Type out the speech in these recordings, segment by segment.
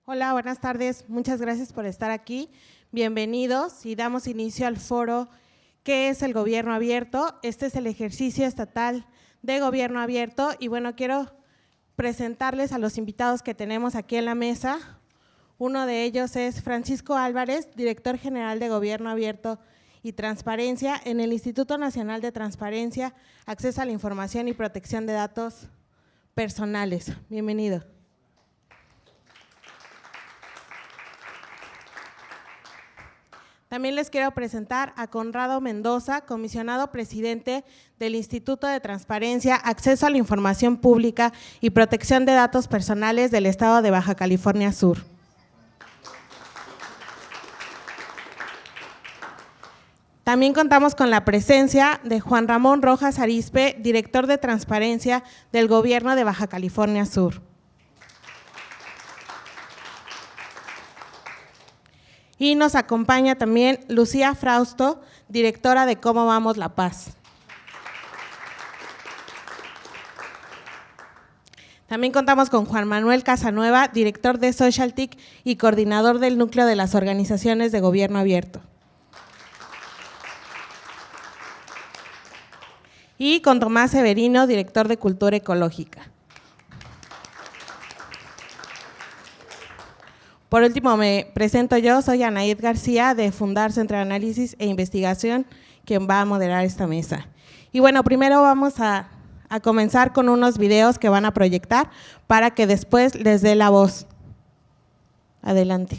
Hola, buenas tardes. Muchas gracias por estar aquí. Bienvenidos y damos inicio al foro ¿Qué es el gobierno abierto? Este es el ejercicio estatal de gobierno abierto y bueno, quiero presentarles a los invitados que tenemos aquí en la mesa. Uno de ellos es Francisco Álvarez, director general de Gobierno Abierto y Transparencia en el Instituto Nacional de Transparencia, Acceso a la Información y Protección de Datos Personales. Bienvenido. También les quiero presentar a Conrado Mendoza, comisionado presidente del Instituto de Transparencia, Acceso a la Información Pública y Protección de Datos Personales del Estado de Baja California Sur. También contamos con la presencia de Juan Ramón Rojas Arizpe, director de Transparencia del Gobierno de Baja California Sur. Y nos acompaña también Lucía Frausto, directora de Cómo Vamos La Paz. También contamos con Juan Manuel Casanueva, director de SocialTIC y coordinador del núcleo de las organizaciones de gobierno abierto. Y con Tomás Severino, director de Cultura Ecológica. Por último, me presento yo, soy Anaid García de Fundar Centro de Análisis e Investigación, quien va a moderar esta mesa. Y bueno, primero vamos a comenzar con unos videos que van a proyectar para que después les dé la voz. Adelante.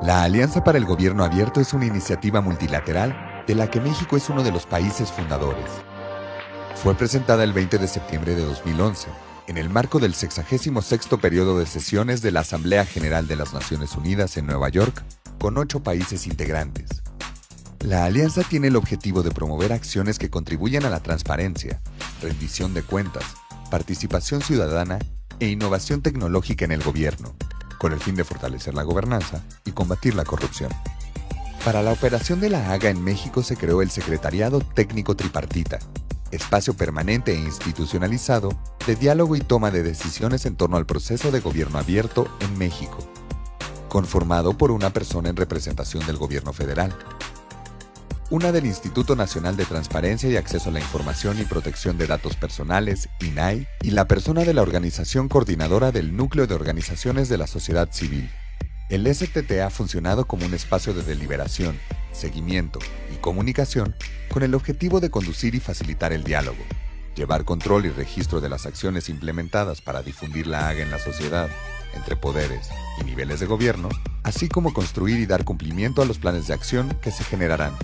La Alianza para el Gobierno Abierto es una iniciativa multilateral de la que México es uno de los países fundadores. Fue presentada el 20 de septiembre de 2011, en el marco del 66º periodo de sesiones de la Asamblea General de las Naciones Unidas en Nueva York, con 8 países integrantes. La alianza tiene el objetivo de promover acciones que contribuyan a la transparencia, rendición de cuentas, participación ciudadana e innovación tecnológica en el gobierno, con el fin de fortalecer la gobernanza y combatir la corrupción. Para la operación de la AGA en México se creó el Secretariado Técnico Tripartita, espacio permanente e institucionalizado de diálogo y toma de decisiones en torno al proceso de gobierno abierto en México, conformado por una persona en representación del gobierno federal, una del Instituto Nacional de Transparencia y Acceso a la Información y Protección de Datos Personales, INAI, y la persona de la organización coordinadora del Núcleo de Organizaciones de la Sociedad Civil. El STT ha funcionado como un espacio de deliberación, seguimiento y comunicación con el objetivo de conducir y facilitar el diálogo, llevar control y registro de las acciones implementadas para difundir la AGA en la sociedad, entre poderes y niveles de gobierno, así como construir y dar cumplimiento a los planes de acción que se generarán.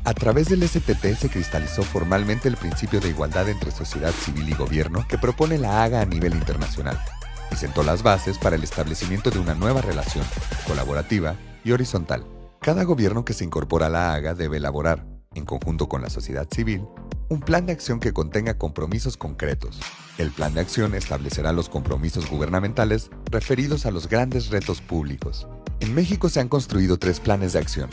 A través del STT se cristalizó formalmente el principio de igualdad entre sociedad civil y gobierno que propone la AGA a nivel internacional, y sentó las bases para el establecimiento de una nueva relación, colaborativa y horizontal. Cada gobierno que se incorpora a la AGA debe elaborar, en conjunto con la sociedad civil, un plan de acción que contenga compromisos concretos. El plan de acción establecerá los compromisos gubernamentales referidos a los grandes retos públicos. En México se han construido 3 planes de acción.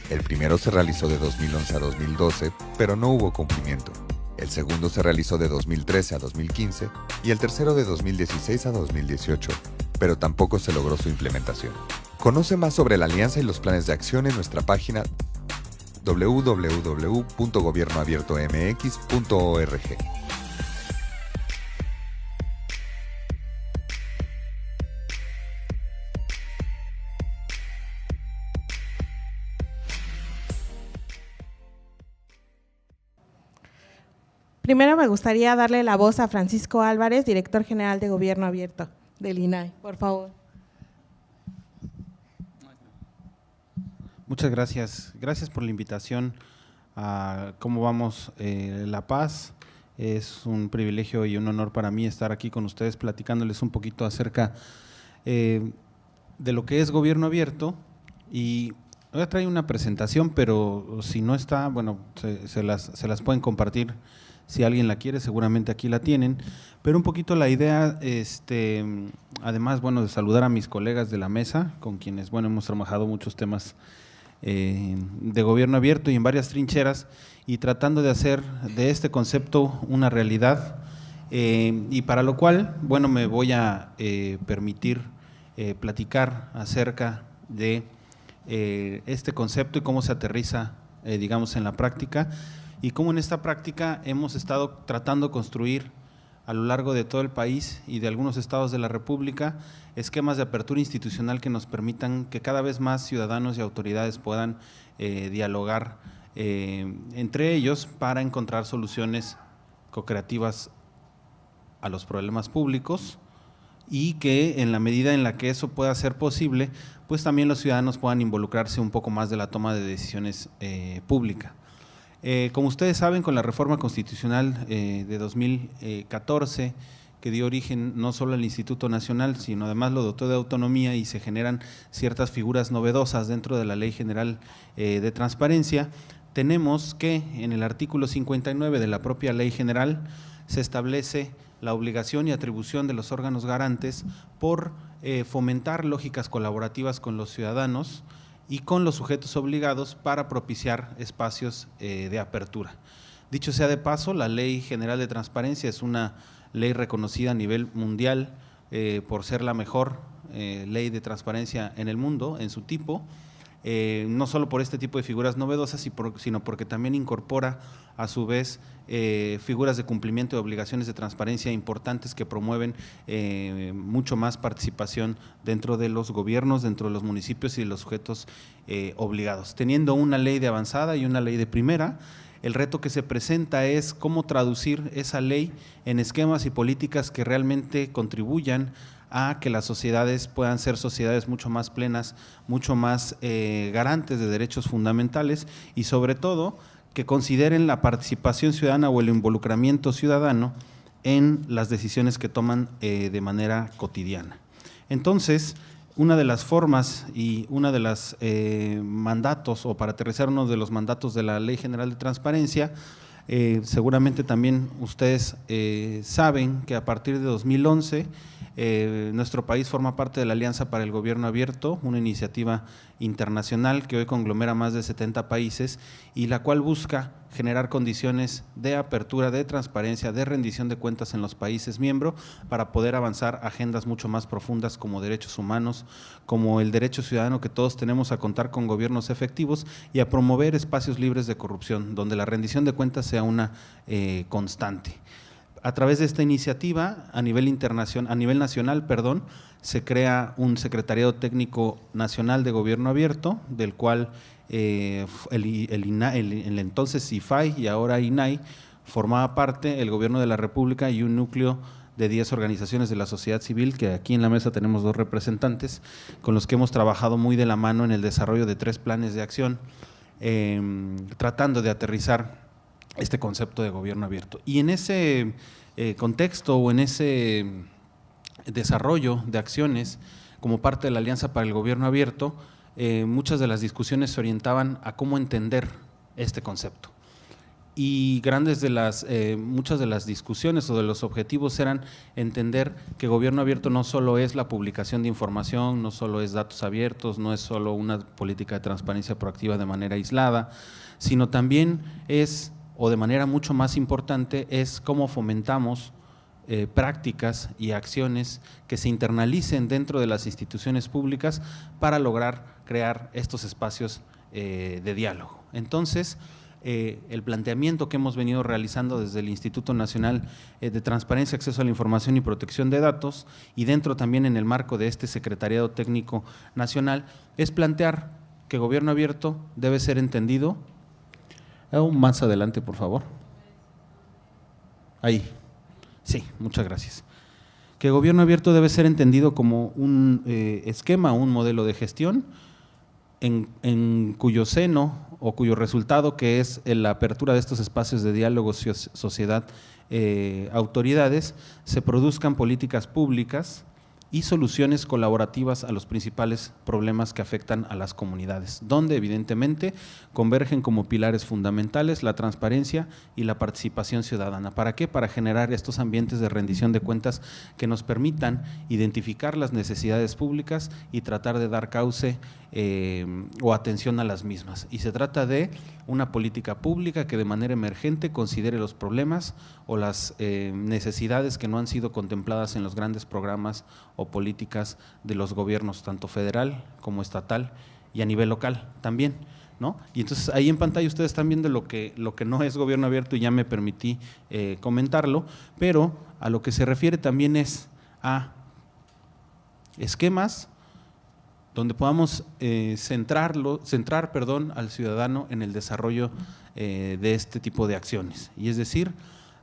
El primero se realizó de 2011 a 2012, pero no hubo cumplimiento. El segundo se realizó de 2013 a 2015 y el tercero de 2016 a 2018, pero tampoco se logró su implementación. Conoce más sobre la alianza y los planes de acción en nuestra página www.gobiernoabiertomx.org. Primero me gustaría darle la voz a Francisco Álvarez, director general de Gobierno Abierto del INAI, por favor. Muchas gracias. Gracias por la invitación a Cómo Vamos La Paz. Es un privilegio y un honor para mí estar aquí con ustedes platicándoles un poquito acerca de lo que es Gobierno Abierto. Y voy a traer una presentación, pero si no está, bueno, se las pueden compartir. Si alguien la quiere, seguramente aquí la tienen, pero un poquito la idea, además, bueno, de saludar a mis colegas de la mesa, con quienes, bueno, hemos trabajado muchos temas de gobierno abierto y en varias trincheras, y tratando de hacer de este concepto una realidad, y para lo cual, bueno, me voy a permitir platicar acerca de este concepto y cómo se aterriza, digamos, en la práctica, y cómo en esta práctica hemos estado tratando de construir a lo largo de todo el país y de algunos estados de la República esquemas de apertura institucional que nos permitan que cada vez más ciudadanos y autoridades puedan dialogar entre ellos para encontrar soluciones co-creativas a los problemas públicos, y que en la medida en la que eso pueda ser posible, pues también los ciudadanos puedan involucrarse un poco más de la toma de decisiones pública. Como ustedes saben, con la reforma constitucional de 2014, que dio origen no solo al Instituto Nacional, sino además lo dotó de autonomía y se generan ciertas figuras novedosas dentro de la Ley General de Transparencia, tenemos que en el artículo 59 de la propia Ley General se establece la obligación y atribución de los órganos garantes por fomentar lógicas colaborativas con los ciudadanos y con los sujetos obligados para propiciar espacios de apertura. Dicho sea de paso, la Ley General de Transparencia es una ley reconocida a nivel mundial por ser la mejor ley de transparencia en el mundo, en su tipo, no solo por este tipo de figuras novedosas, sino porque también incorpora a su vez figuras de cumplimiento de obligaciones de transparencia importantes que promueven mucho más participación dentro de los gobiernos, dentro de los municipios y de los sujetos obligados. Teniendo una ley de avanzada y una ley de primera, el reto que se presenta es cómo traducir esa ley en esquemas y políticas que realmente contribuyan a que las sociedades puedan ser sociedades mucho más plenas, mucho más garantes de derechos fundamentales y sobre todo que consideren la participación ciudadana o el involucramiento ciudadano en las decisiones que toman de manera cotidiana. Entonces, una de las formas y una de las mandatos, o para aterrizar uno de los mandatos de la Ley General de Transparencia, seguramente también ustedes saben que a partir de 2011 nuestro país forma parte de la Alianza para el Gobierno Abierto, una iniciativa internacional que hoy conglomera más de 70 países y la cual busca generar condiciones de apertura, de transparencia, de rendición de cuentas en los países miembros para poder avanzar agendas mucho más profundas como derechos humanos, como el derecho ciudadano que todos tenemos a contar con gobiernos efectivos y a promover espacios libres de corrupción, donde la rendición de cuentas sea una constante. A través de esta iniciativa, a nivel nacional, se crea un Secretariado Técnico Nacional de Gobierno Abierto, del cual el entonces IFAI y ahora INAI formaba parte, el Gobierno de la República y un núcleo de 10 organizaciones de la sociedad civil, que aquí en la mesa tenemos 2 representantes, con los que hemos trabajado muy de la mano en el desarrollo de 3 planes de acción, tratando de aterrizar este concepto de gobierno abierto. Y en ese contexto o en ese desarrollo de acciones como parte de la Alianza para el Gobierno Abierto, muchas de las discusiones se orientaban a cómo entender este concepto. Y muchas de las discusiones o de los objetivos eran entender que gobierno abierto no solo es la publicación de información, no solo es datos abiertos, no es solo una política de transparencia proactiva de manera aislada, sino también es, o de manera mucho más importante, es cómo fomentamos prácticas y acciones que se internalicen dentro de las instituciones públicas para lograr crear estos espacios de diálogo. Entonces, el planteamiento que hemos venido realizando desde el Instituto Nacional de Transparencia, Acceso a la Información y Protección de Datos, y dentro también en el marco de este Secretariado Técnico Nacional, es plantear que gobierno abierto debe ser entendido. Más adelante, por favor. Ahí. Sí, muchas gracias. Que gobierno abierto debe ser entendido como un esquema, un modelo de gestión en cuyo seno o cuyo resultado, que es la apertura de estos espacios de diálogo sociedad, autoridades, se produzcan políticas públicas y soluciones colaborativas a los principales problemas que afectan a las comunidades, donde evidentemente convergen como pilares fundamentales la transparencia y la participación ciudadana. ¿Para qué? Para generar estos ambientes de rendición de cuentas que nos permitan identificar las necesidades públicas y tratar de dar cauce o atención a las mismas. Y se trata de una política pública que de manera emergente considere los problemas o las necesidades que no han sido contempladas en los grandes programas o políticas de los gobiernos, tanto federal como estatal y a nivel local también, ¿no? Y entonces ahí en pantalla ustedes están viendo lo que no es gobierno abierto, y ya me permití comentarlo, pero a lo que se refiere también es a esquemas donde podamos centrar al ciudadano en el desarrollo de este tipo de acciones. Y es decir,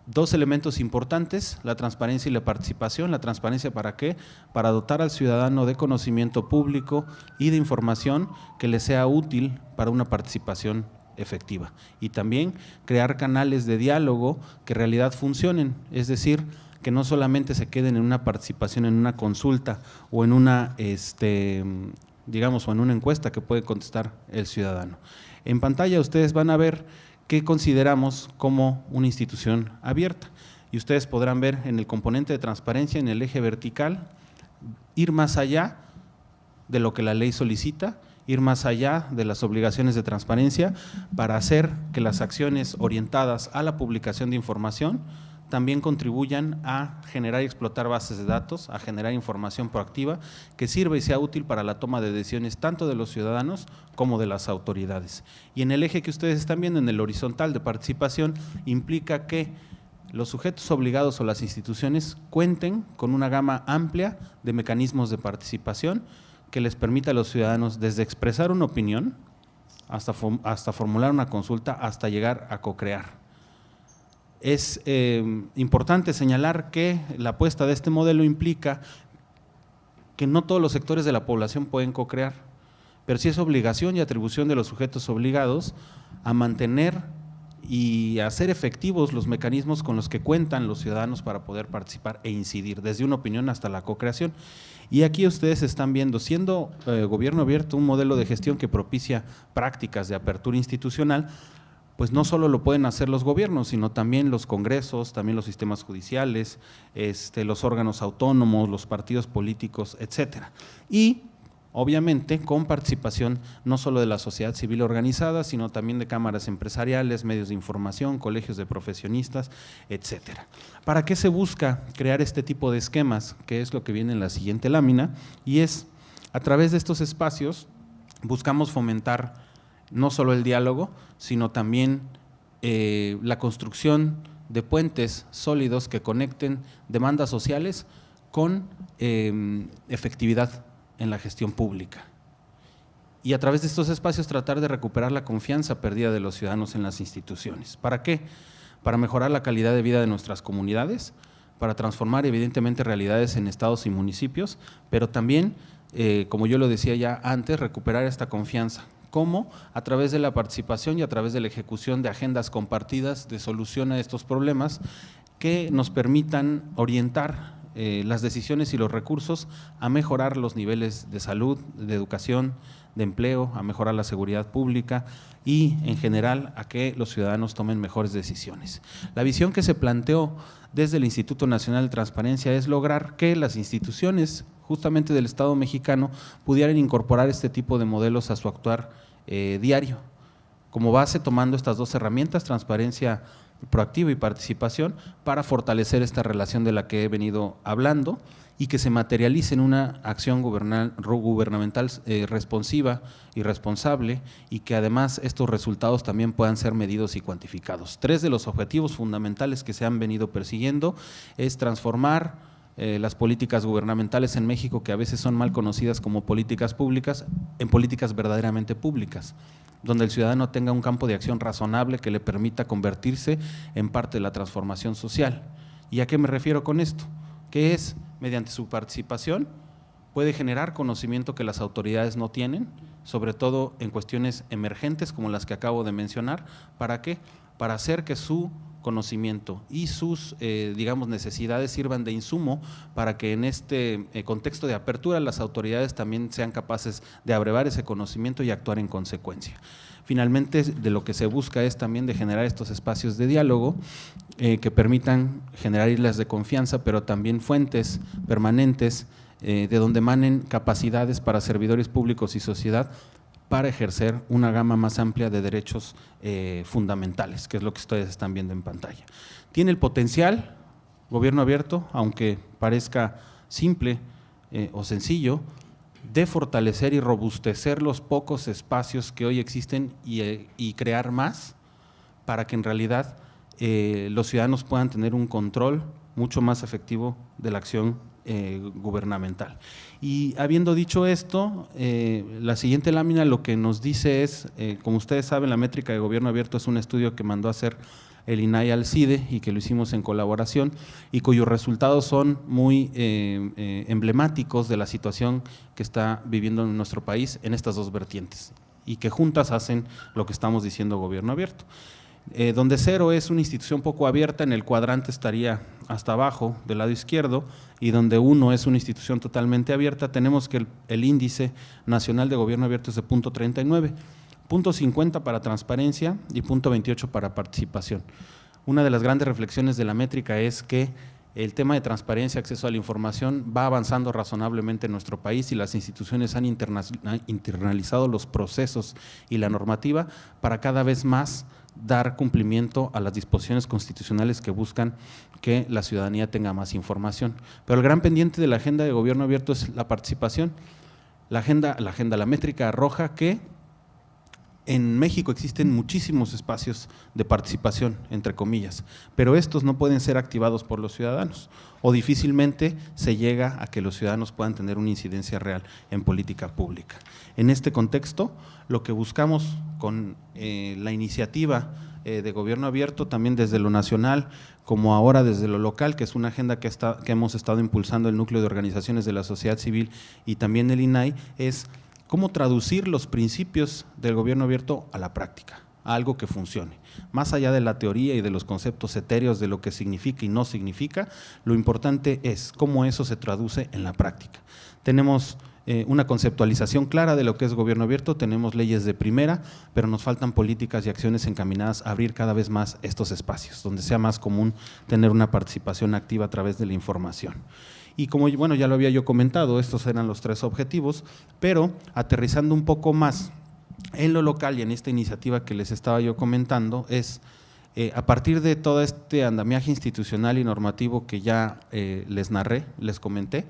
dos elementos importantes, la transparencia y la participación. La transparencia, ¿para qué? Para dotar al ciudadano de conocimiento público y de información que le sea útil para una participación efectiva. Y también crear canales de diálogo que en realidad funcionen, es decir, que no solamente se queden en una participación, en una consulta o en una, digamos, o en una encuesta que puede contestar el ciudadano. En pantalla ustedes van a ver qué consideramos como una institución abierta, y ustedes podrán ver en el componente de transparencia, en el eje vertical, ir más allá de lo que la ley solicita, ir más allá de las obligaciones de transparencia para hacer que las acciones orientadas a la publicación de información también contribuyan a generar y explotar bases de datos, a generar información proactiva que sirva y sea útil para la toma de decisiones tanto de los ciudadanos como de las autoridades. Y en el eje que ustedes están viendo, en el horizontal de participación, implica que los sujetos obligados o las instituciones cuenten con una gama amplia de mecanismos de participación que les permita a los ciudadanos desde expresar una opinión hasta formular una consulta, hasta llegar a co-crear. Es importante señalar que la apuesta de este modelo implica que no todos los sectores de la población pueden co-crear, pero sí es obligación y atribución de los sujetos obligados a mantener y hacer efectivos los mecanismos con los que cuentan los ciudadanos para poder participar e incidir, desde una opinión hasta la co-creación. Y aquí ustedes están viendo, siendo gobierno abierto un modelo de gestión que propicia prácticas de apertura institucional, pues no solo lo pueden hacer los gobiernos, sino también los congresos, también los sistemas judiciales, los órganos autónomos, los partidos políticos, etcétera. Y obviamente con participación no solo de la sociedad civil organizada, sino también de cámaras empresariales, medios de información, colegios de profesionistas, etcétera. ¿Para qué se busca crear este tipo de esquemas? Que es lo que viene en la siguiente lámina, y es a través de estos espacios buscamos fomentar no solo el diálogo, sino también la construcción de puentes sólidos que conecten demandas sociales con efectividad en la gestión pública. Y a través de estos espacios tratar de recuperar la confianza perdida de los ciudadanos en las instituciones. ¿Para qué? Para mejorar la calidad de vida de nuestras comunidades, para transformar evidentemente realidades en estados y municipios, pero también, como yo lo decía ya antes, recuperar esta confianza. ¿Cómo? A través de la participación y a través de la ejecución de agendas compartidas de solución a estos problemas que nos permitan orientar las decisiones y los recursos a mejorar los niveles de salud, de educación, de empleo, a mejorar la seguridad pública y en general a que los ciudadanos tomen mejores decisiones. La visión que se planteó desde el Instituto Nacional de Transparencia es lograr que las instituciones justamente del Estado mexicano pudieran incorporar este tipo de modelos a su actuar diario, como base tomando estas dos herramientas, transparencia proactiva y participación, para fortalecer esta relación de la que he venido hablando y que se materialice en una acción gubernamental responsiva y responsable, y que además estos resultados también puedan ser medidos y cuantificados. 3 de los objetivos fundamentales que se han venido persiguiendo es transformar las políticas gubernamentales en México, que a veces son mal conocidas como políticas públicas, en políticas verdaderamente públicas, donde el ciudadano tenga un campo de acción razonable que le permita convertirse en parte de la transformación social. ¿Y a qué me refiero con esto? Que es, mediante su participación, puede generar conocimiento que las autoridades no tienen, sobre todo en cuestiones emergentes como las que acabo de mencionar. ¿Para qué? Para hacer que su conocimiento y sus, digamos, necesidades sirvan de insumo para que en este contexto de apertura las autoridades también sean capaces de abrevar ese conocimiento y actuar en consecuencia. Finalmente, de lo que se busca es también de generar estos espacios de diálogo que permitan generar islas de confianza, pero también fuentes permanentes de donde emanen capacidades para servidores públicos y sociedad para ejercer una gama más amplia de derechos fundamentales, que es lo que ustedes están viendo en pantalla. Tiene el potencial, gobierno abierto, aunque parezca simple o sencillo, de fortalecer y robustecer los pocos espacios que hoy existen y crear más para que en realidad los ciudadanos puedan tener un control mucho más efectivo de la acción gubernamental. Y habiendo dicho esto, la siguiente lámina lo que nos dice es, como ustedes saben, la métrica de gobierno abierto es un estudio que mandó a hacer el INAI al CIDE y que lo hicimos en colaboración y cuyos resultados son muy emblemáticos de la situación que está viviendo en nuestro país en estas dos vertientes y que juntas hacen lo que estamos diciendo gobierno abierto. Donde 0 es una institución poco abierta, en el cuadrante estaría hasta abajo del lado izquierdo, y donde 1 es una institución totalmente abierta, tenemos que el índice nacional de gobierno abierto es de 0.39, 0.50 para transparencia y 0.28 para participación. Una de las grandes reflexiones de la métrica es que el tema de transparencia, acceso a la información va avanzando razonablemente en nuestro país y las instituciones han internalizado los procesos y la normativa para cada vez más dar cumplimiento a las disposiciones constitucionales que buscan que la ciudadanía tenga más información. Pero el gran pendiente de la agenda de gobierno abierto es la participación. La métrica arroja que en México existen muchísimos espacios de participación, entre comillas, pero estos no pueden ser activados por los ciudadanos o difícilmente se llega a que los ciudadanos puedan tener una incidencia real en política pública. En este contexto, lo que buscamos con la iniciativa de gobierno abierto, también desde lo nacional como ahora desde lo local, que es una agenda que hemos estado impulsando el núcleo de organizaciones de la sociedad civil y también el INAI, es cómo traducir los principios del gobierno abierto a la práctica, a algo que funcione. Más allá de la teoría y de los conceptos etéreos de lo que significa y no significa, lo importante es cómo eso se traduce en la práctica. Tenemos una conceptualización clara de lo que es gobierno abierto, tenemos leyes de primera, pero nos faltan políticas y acciones encaminadas a abrir cada vez más estos espacios, donde sea más común tener una participación activa a través de la información. Y como bueno, ya lo había yo comentado, estos eran los 3 objetivos, pero aterrizando un poco más en lo local y en esta iniciativa que les estaba yo comentando, es a partir de todo este andamiaje institucional y normativo que ya les narré, les comenté,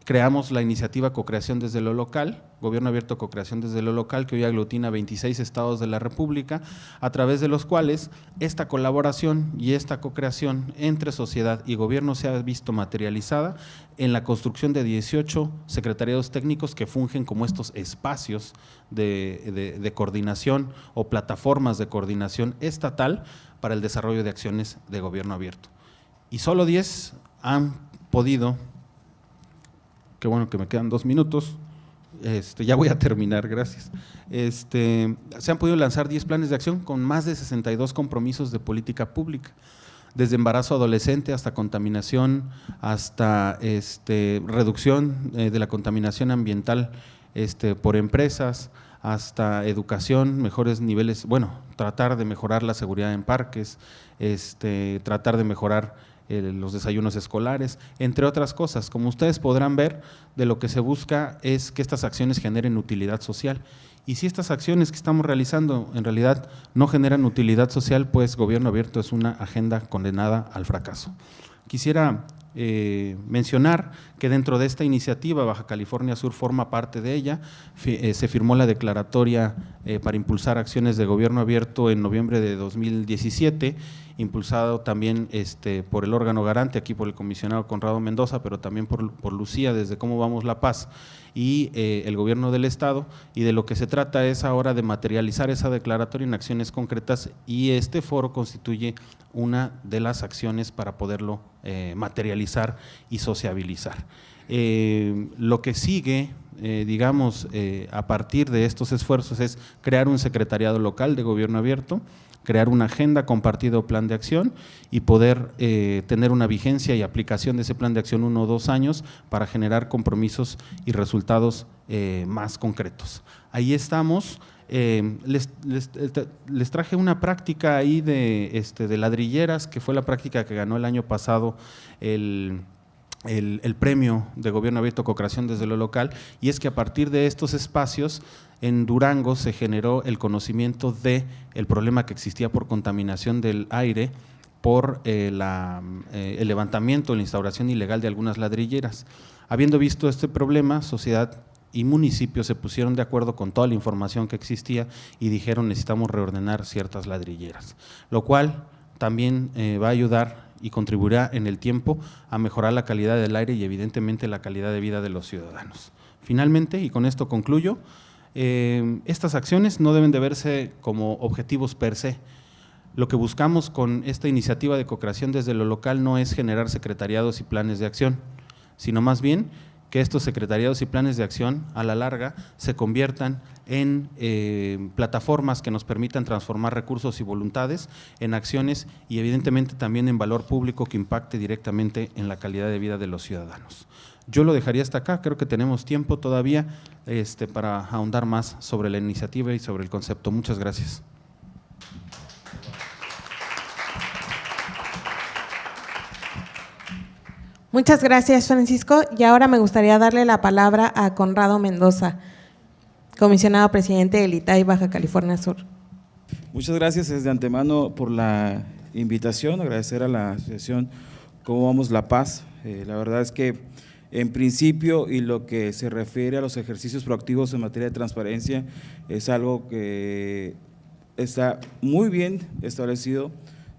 creamos la iniciativa Cocreación desde lo local, Gobierno Abierto Cocreación desde lo local, que hoy aglutina 26 estados de la República, a través de los cuales esta colaboración y esta cocreación entre sociedad y gobierno se ha visto materializada en la construcción de 18 secretariados técnicos que fungen como estos espacios de coordinación o plataformas de coordinación estatal para el desarrollo de acciones de gobierno abierto. Y solo 10 han podido… Qué bueno que me quedan 2 minutos, ya voy a terminar, gracias. Se han podido lanzar 10 planes de acción con más de 62 compromisos de política pública, desde embarazo adolescente hasta contaminación, hasta reducción de la contaminación ambiental por empresas, hasta educación, mejores niveles, bueno, tratar de mejorar la seguridad en parques, tratar de mejorar los desayunos escolares, entre otras cosas. Como ustedes podrán ver, de lo que se busca es que estas acciones generen utilidad social. Y si estas acciones que estamos realizando en realidad no generan utilidad social, pues gobierno abierto es una agenda condenada al fracaso. Quisiera mencionar que dentro de esta iniciativa Baja California Sur forma parte de ella, se firmó la declaratoria para impulsar acciones de gobierno abierto en noviembre de 2017, impulsado también por el órgano garante, aquí por el comisionado Conrado Mendoza, pero también por Lucía desde Cómo Vamos La Paz y el gobierno del estado, y de lo que se trata es ahora de materializar esa declaratoria en acciones concretas y este foro constituye una de las acciones para poderlo materializar y sociabilizar. Lo que sigue, digamos, a partir de estos esfuerzos es crear un secretariado local de gobierno abierto, crear una agenda compartida o plan de acción y poder tener una vigencia y aplicación de ese plan de acción 1 o 2 años para generar compromisos y resultados más concretos. Ahí estamos. Les traje una práctica ahí de ladrilleras, que fue la práctica que ganó el año pasado el premio de Gobierno Abierto Co-Creación desde lo local, y es que a partir de estos espacios en Durango se generó el conocimiento del problema que existía por contaminación del aire por el levantamiento, la instauración ilegal de algunas ladrilleras. Habiendo visto este problema, sociedad y municipios se pusieron de acuerdo con toda la información que existía y dijeron necesitamos reordenar ciertas ladrilleras, lo cual también va a ayudar y contribuirá en el tiempo a mejorar la calidad del aire y evidentemente la calidad de vida de los ciudadanos. Finalmente, y con esto concluyo, estas acciones no deben de verse como objetivos per se. Lo que buscamos con esta iniciativa de co-creación desde lo local no es generar secretariados y planes de acción, sino más bien que estos secretariados y planes de acción a la larga se conviertan en plataformas que nos permitan transformar recursos y voluntades en acciones y evidentemente también en valor público que impacte directamente en la calidad de vida de los ciudadanos. Yo lo dejaría hasta acá, creo que tenemos tiempo todavía para ahondar más sobre la iniciativa y sobre el concepto. Muchas gracias. Muchas gracias, Francisco. Y ahora me gustaría darle la palabra a Conrado Mendoza, comisionado presidente del ITAI Baja California Sur. Muchas gracias desde antemano por la invitación, agradecer a la asociación Cómo Vamos La Paz. La verdad es que en principio y lo que se refiere a los ejercicios proactivos en materia de transparencia es algo que está muy bien establecido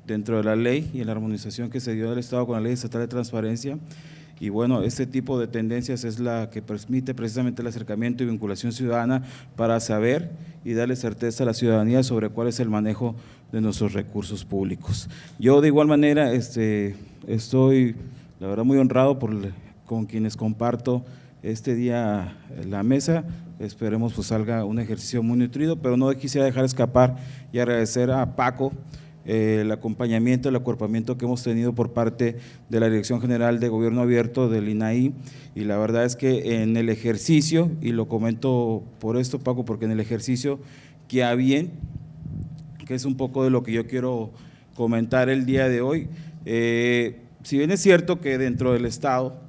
dentro de la ley y en la armonización que se dio del Estado con la Ley Estatal de Transparencia. Y bueno, este tipo de tendencias es la que permite precisamente el acercamiento y vinculación ciudadana para saber y darle certeza a la ciudadanía sobre cuál es el manejo de nuestros recursos públicos. Yo de igual manera estoy la verdad muy honrado con quienes comparto este día la mesa. Esperemos pues salga un ejercicio muy nutrido, pero no quisiera dejar escapar y agradecer a Paco el acompañamiento, el acuerpamiento que hemos tenido por parte de la Dirección General de Gobierno Abierto del INAI, y la verdad es que en el ejercicio, y lo comento por esto Paco, porque en el ejercicio que a bien, que es un poco de lo que yo quiero comentar el día de hoy, si bien es cierto que dentro del Estado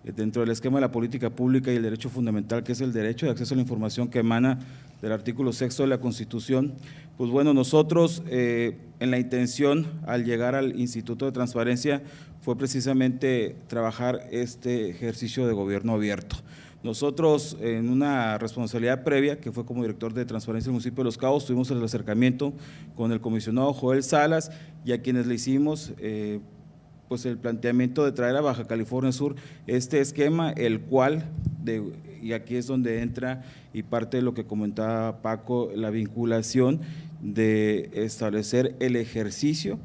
dentro del esquema de la política pública y el derecho fundamental que es el derecho de acceso a la información que emana del artículo 6º de la Constitución, pues bueno, nosotros en la intención al llegar al Instituto de Transparencia fue precisamente trabajar este ejercicio de gobierno abierto. Nosotros en una responsabilidad previa, que fue como director de Transparencia del municipio de Los Cabos, tuvimos el acercamiento con el comisionado Joel Salas y a quienes le hicimos pues el planteamiento de traer a Baja California Sur este esquema, el cual, y aquí es donde entra y parte de lo que comentaba Paco, la vinculación de establecer el ejercicio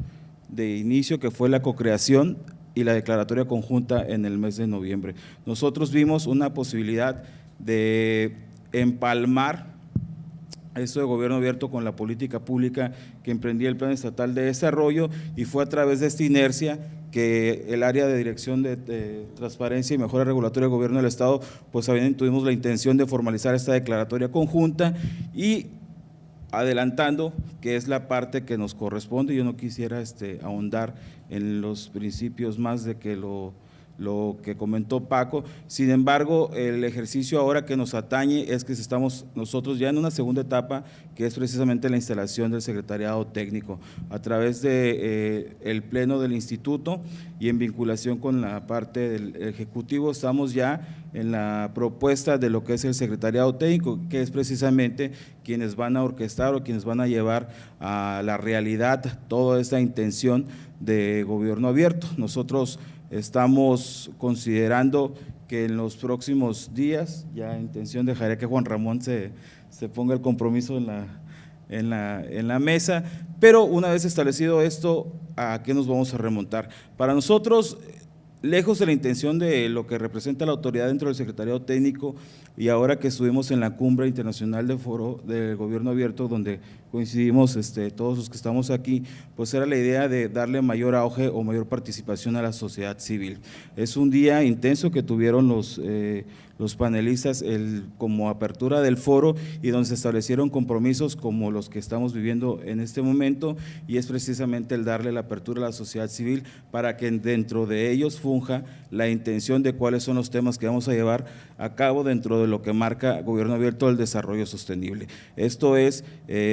de inicio que fue la co-creación y la declaratoria conjunta en el mes de noviembre. Nosotros vimos una posibilidad de empalmar esto de gobierno abierto con la política pública que emprendía el Plan Estatal de Desarrollo, y fue a través de esta inercia que el área de Dirección de Transparencia y Mejora Regulatoria del Gobierno del Estado, pues tuvimos la intención de formalizar esta declaratoria conjunta y adelantando que es la parte que nos corresponde. Yo no quisiera ahondar en los principios más de que lo que comentó Paco. Sin embargo, el ejercicio ahora que nos atañe es que estamos nosotros ya en una segunda etapa, que es precisamente la instalación del secretariado técnico a través de el pleno del instituto y en vinculación con la parte del ejecutivo. Estamos ya en la propuesta de lo que es el secretariado técnico, que es precisamente quienes van a orquestar o quienes van a llevar a la realidad toda esta intención de gobierno abierto. Nosotros estamos considerando que en los próximos días, ya intención dejaría que Juan Ramón se ponga el compromiso en la mesa, pero una vez establecido esto, ¿a qué nos vamos a remontar? Para nosotros lejos de la intención de lo que representa la autoridad dentro del secretariado técnico, y ahora que estuvimos en la cumbre internacional de foro del gobierno abierto, donde coincidimos todos los que estamos aquí, pues era la idea de darle mayor auge o mayor participación a la sociedad civil. Es un día intenso que tuvieron los panelistas como apertura del foro, y donde se establecieron compromisos como los que estamos viviendo en este momento, y es precisamente el darle la apertura a la sociedad civil para que dentro de ellos funja la intención de cuáles son los temas que vamos a llevar a cabo dentro de lo que marca Gobierno Abierto del Desarrollo Sostenible. Esto es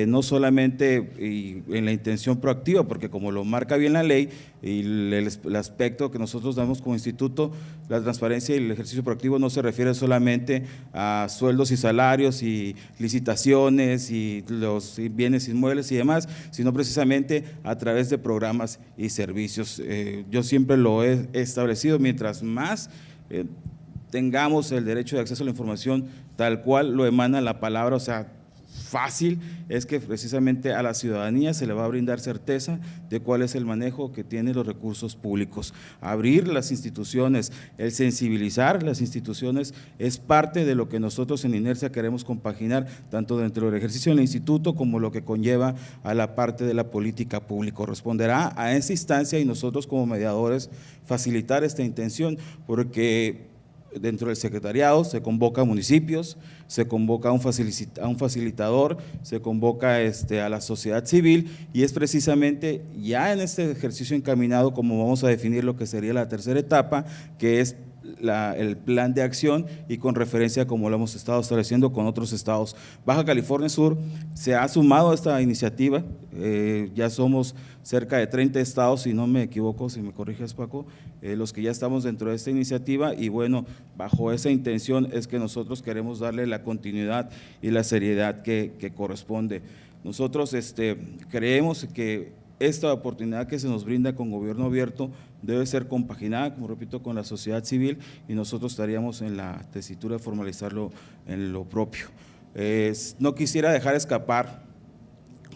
no solamente en la intención proactiva, porque como lo marca bien la ley y el aspecto que nosotros damos como instituto, la transparencia y el ejercicio proactivo no se refiere solamente a sueldos y salarios y licitaciones y los bienes inmuebles y demás, sino precisamente a través de programas y servicios. Yo siempre lo he establecido, mientras más tengamos el derecho de acceso a la información tal cual lo emana la palabra, o sea, fácil, es que precisamente a la ciudadanía se le va a brindar certeza de cuál es el manejo que tienen los recursos públicos. Abrir las instituciones, el sensibilizar las instituciones es parte de lo que nosotros en Inercia queremos compaginar, tanto dentro del ejercicio del instituto como lo que conlleva a la parte de la política pública. Corresponderá a esa instancia y nosotros como mediadores facilitar esta intención, porque dentro del secretariado se convoca a municipios, se convoca a un facilitador, se convoca a la sociedad civil, y es precisamente ya en este ejercicio encaminado como vamos a definir lo que sería la tercera etapa, que es el plan de acción, y con referencia como lo hemos estado estableciendo con otros estados. Baja California Sur se ha sumado a esta iniciativa, ya somos cerca de 30 estados, si no me equivoco, si me corriges Paco, los que ya estamos dentro de esta iniciativa, y bueno, bajo esa intención es que nosotros queremos darle la continuidad y la seriedad que corresponde. Nosotros creemos que esta oportunidad que se nos brinda con Gobierno Abierto debe ser compaginada, como repito, con la sociedad civil, y nosotros estaríamos en la tesitura de formalizarlo en lo propio. No quisiera dejar escapar,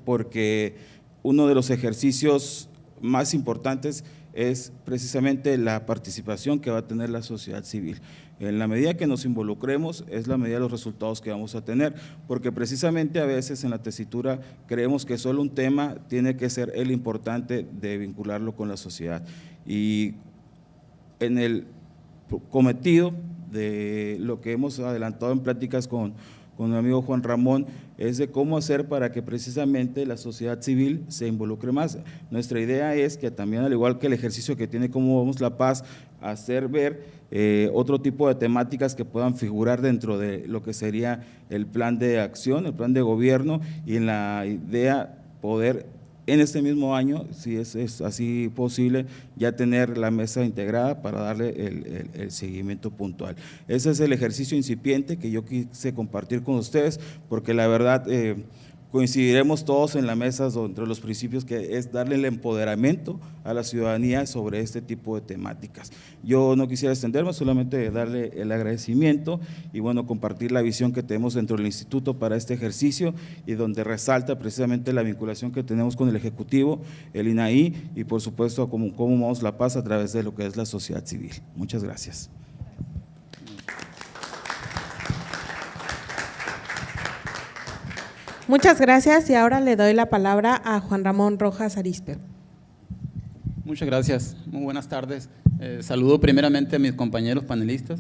porque uno de los ejercicios más importantes es precisamente la participación que va a tener la sociedad civil. En la medida que nos involucremos es la medida de los resultados que vamos a tener, porque precisamente a veces en la tesitura creemos que solo un tema tiene que ser el importante de vincularlo con la sociedad, y en el cometido de lo que hemos adelantado en pláticas con mi amigo Juan Ramón, es de cómo hacer para que precisamente la sociedad civil se involucre más. Nuestra idea es que también, al igual que el ejercicio que tiene Cómo Vamos la Paz, hacer ver otro tipo de temáticas que puedan figurar dentro de lo que sería el plan de acción, el plan de gobierno, y en la idea poder en este mismo año, si es así posible, ya tener la mesa integrada para darle el seguimiento puntual. Ese es el ejercicio incipiente que yo quise compartir con ustedes, porque la verdad coincidiremos todos en la mesa entre los principios, que es darle el empoderamiento a la ciudadanía sobre este tipo de temáticas. Yo no quisiera extenderme, solamente darle el agradecimiento y bueno, compartir la visión que tenemos dentro del instituto para este ejercicio, y donde resalta precisamente la vinculación que tenemos con el Ejecutivo, el INAI, y por supuesto Cómo Vamos la Paz a través de lo que es la sociedad civil. Muchas gracias. Muchas gracias, y ahora le doy la palabra a Juan Ramón Rojas Arizpe. Muchas gracias, muy buenas tardes. Saludo primeramente a mis compañeros panelistas.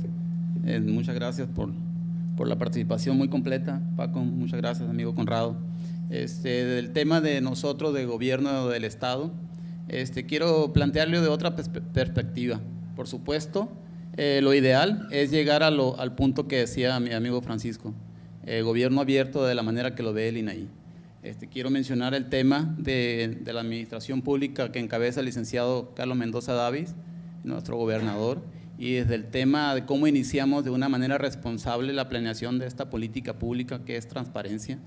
Muchas gracias por la participación muy completa. Paco, muchas gracias, amigo Conrado. Del tema de nosotros, de gobierno del Estado, quiero plantearlo de otra perspectiva. Por supuesto, lo ideal es llegar al punto que decía mi amigo Francisco, gobierno abierto de la manera que lo ve el INAI. Quiero mencionar el tema de la administración pública que encabeza el licenciado Carlos Mendoza Davis, nuestro gobernador, y desde el tema de cómo iniciamos de una manera responsable la planeación de esta política pública que es transparencia.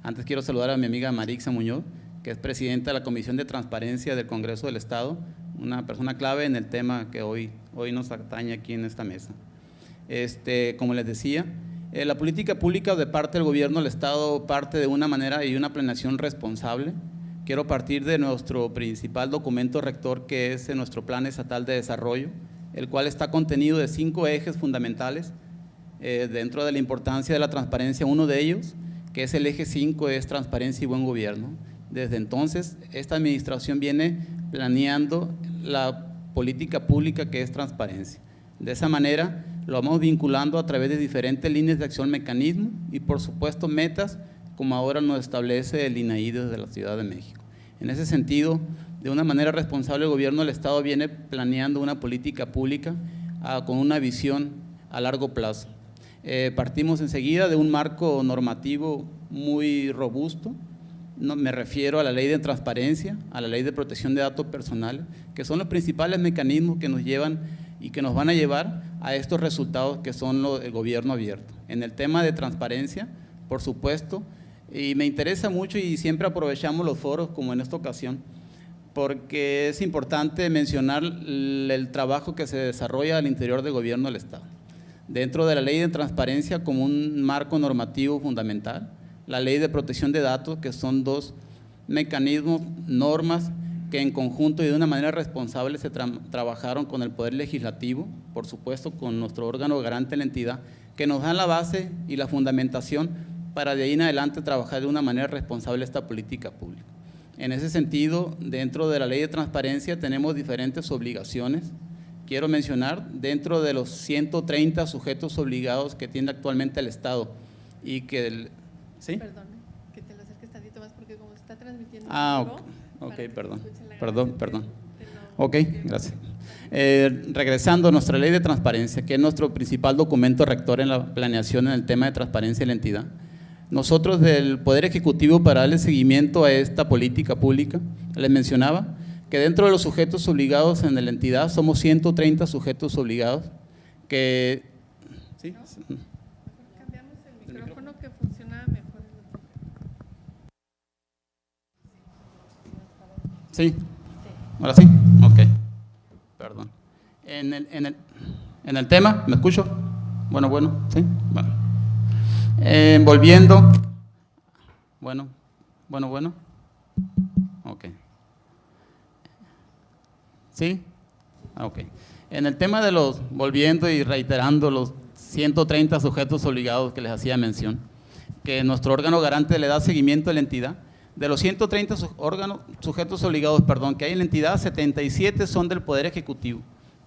Antes quiero saludar a mi amiga Marixa Muñoz, que es presidenta de la Comisión de Transparencia del Congreso del Estado, una persona clave en el tema que hoy nos atañe aquí en esta mesa. Como les decía, la política pública de parte del gobierno del Estado parte de una manera y una planeación responsable, quiero partir de nuestro principal documento rector, que es nuestro Plan Estatal de Desarrollo, el cual está contenido de 5 ejes fundamentales dentro de la importancia de la transparencia. Uno de ellos, que es el eje 5, es transparencia y buen gobierno. Desde entonces, esta administración viene planeando la política pública que es transparencia. De esa manera, lo vamos vinculando a través de diferentes líneas de acción, mecanismos y, por supuesto, metas, como ahora nos establece el INAI desde la Ciudad de México. En ese sentido, de una manera responsable, el gobierno del Estado viene planeando una política pública con una visión a largo plazo. Partimos enseguida de un marco normativo muy robusto. Me refiero a la Ley de Transparencia, a la Ley de Protección de Datos Personales, que son los principales mecanismos que nos llevan y que nos van a llevar a estos resultados que son el gobierno abierto. En el tema de transparencia, por supuesto, y me interesa mucho y siempre aprovechamos los foros como en esta ocasión, porque es importante mencionar el trabajo que se desarrolla al interior del gobierno del Estado. Dentro de la Ley de Transparencia como un marco normativo fundamental, la Ley de Protección de Datos, que son 2 mecanismos, normas que en conjunto y de una manera responsable se trabajaron con el Poder Legislativo, por supuesto con nuestro órgano garante de la entidad, que nos dan la base y la fundamentación para de ahí en adelante trabajar de una manera responsable esta política pública. En ese sentido, dentro de la Ley de Transparencia tenemos diferentes obligaciones. Quiero mencionar, dentro de los 130 sujetos obligados que tiene actualmente el Estado y que ¿sí? Perdón, que te lo acerques tantito más porque como se está transmitiendo. Ok, perdón. Ok, gracias. Regresando a nuestra Ley de Transparencia, que es nuestro principal documento rector en la planeación en el tema de transparencia en la entidad. Nosotros del Poder Ejecutivo, para darle seguimiento a esta política pública, les mencionaba que dentro de los sujetos obligados en la entidad somos 130 sujetos obligados que… ¿sí? Mejor cambiamos el micrófono que funciona mejor. ¿Sí? ¿Ahora sí? Ok. Perdón. En el tema, ¿me escucho? Bueno, ¿sí? Bueno. Volviendo. Bueno. Ok. ¿Sí? Ok. En el tema de los, volviendo y reiterando los 130 sujetos obligados que les hacía mención, que nuestro órgano garante le da seguimiento a la entidad. De los 130 sujetos obligados, que hay en la entidad, 77 son del Poder Ejecutivo.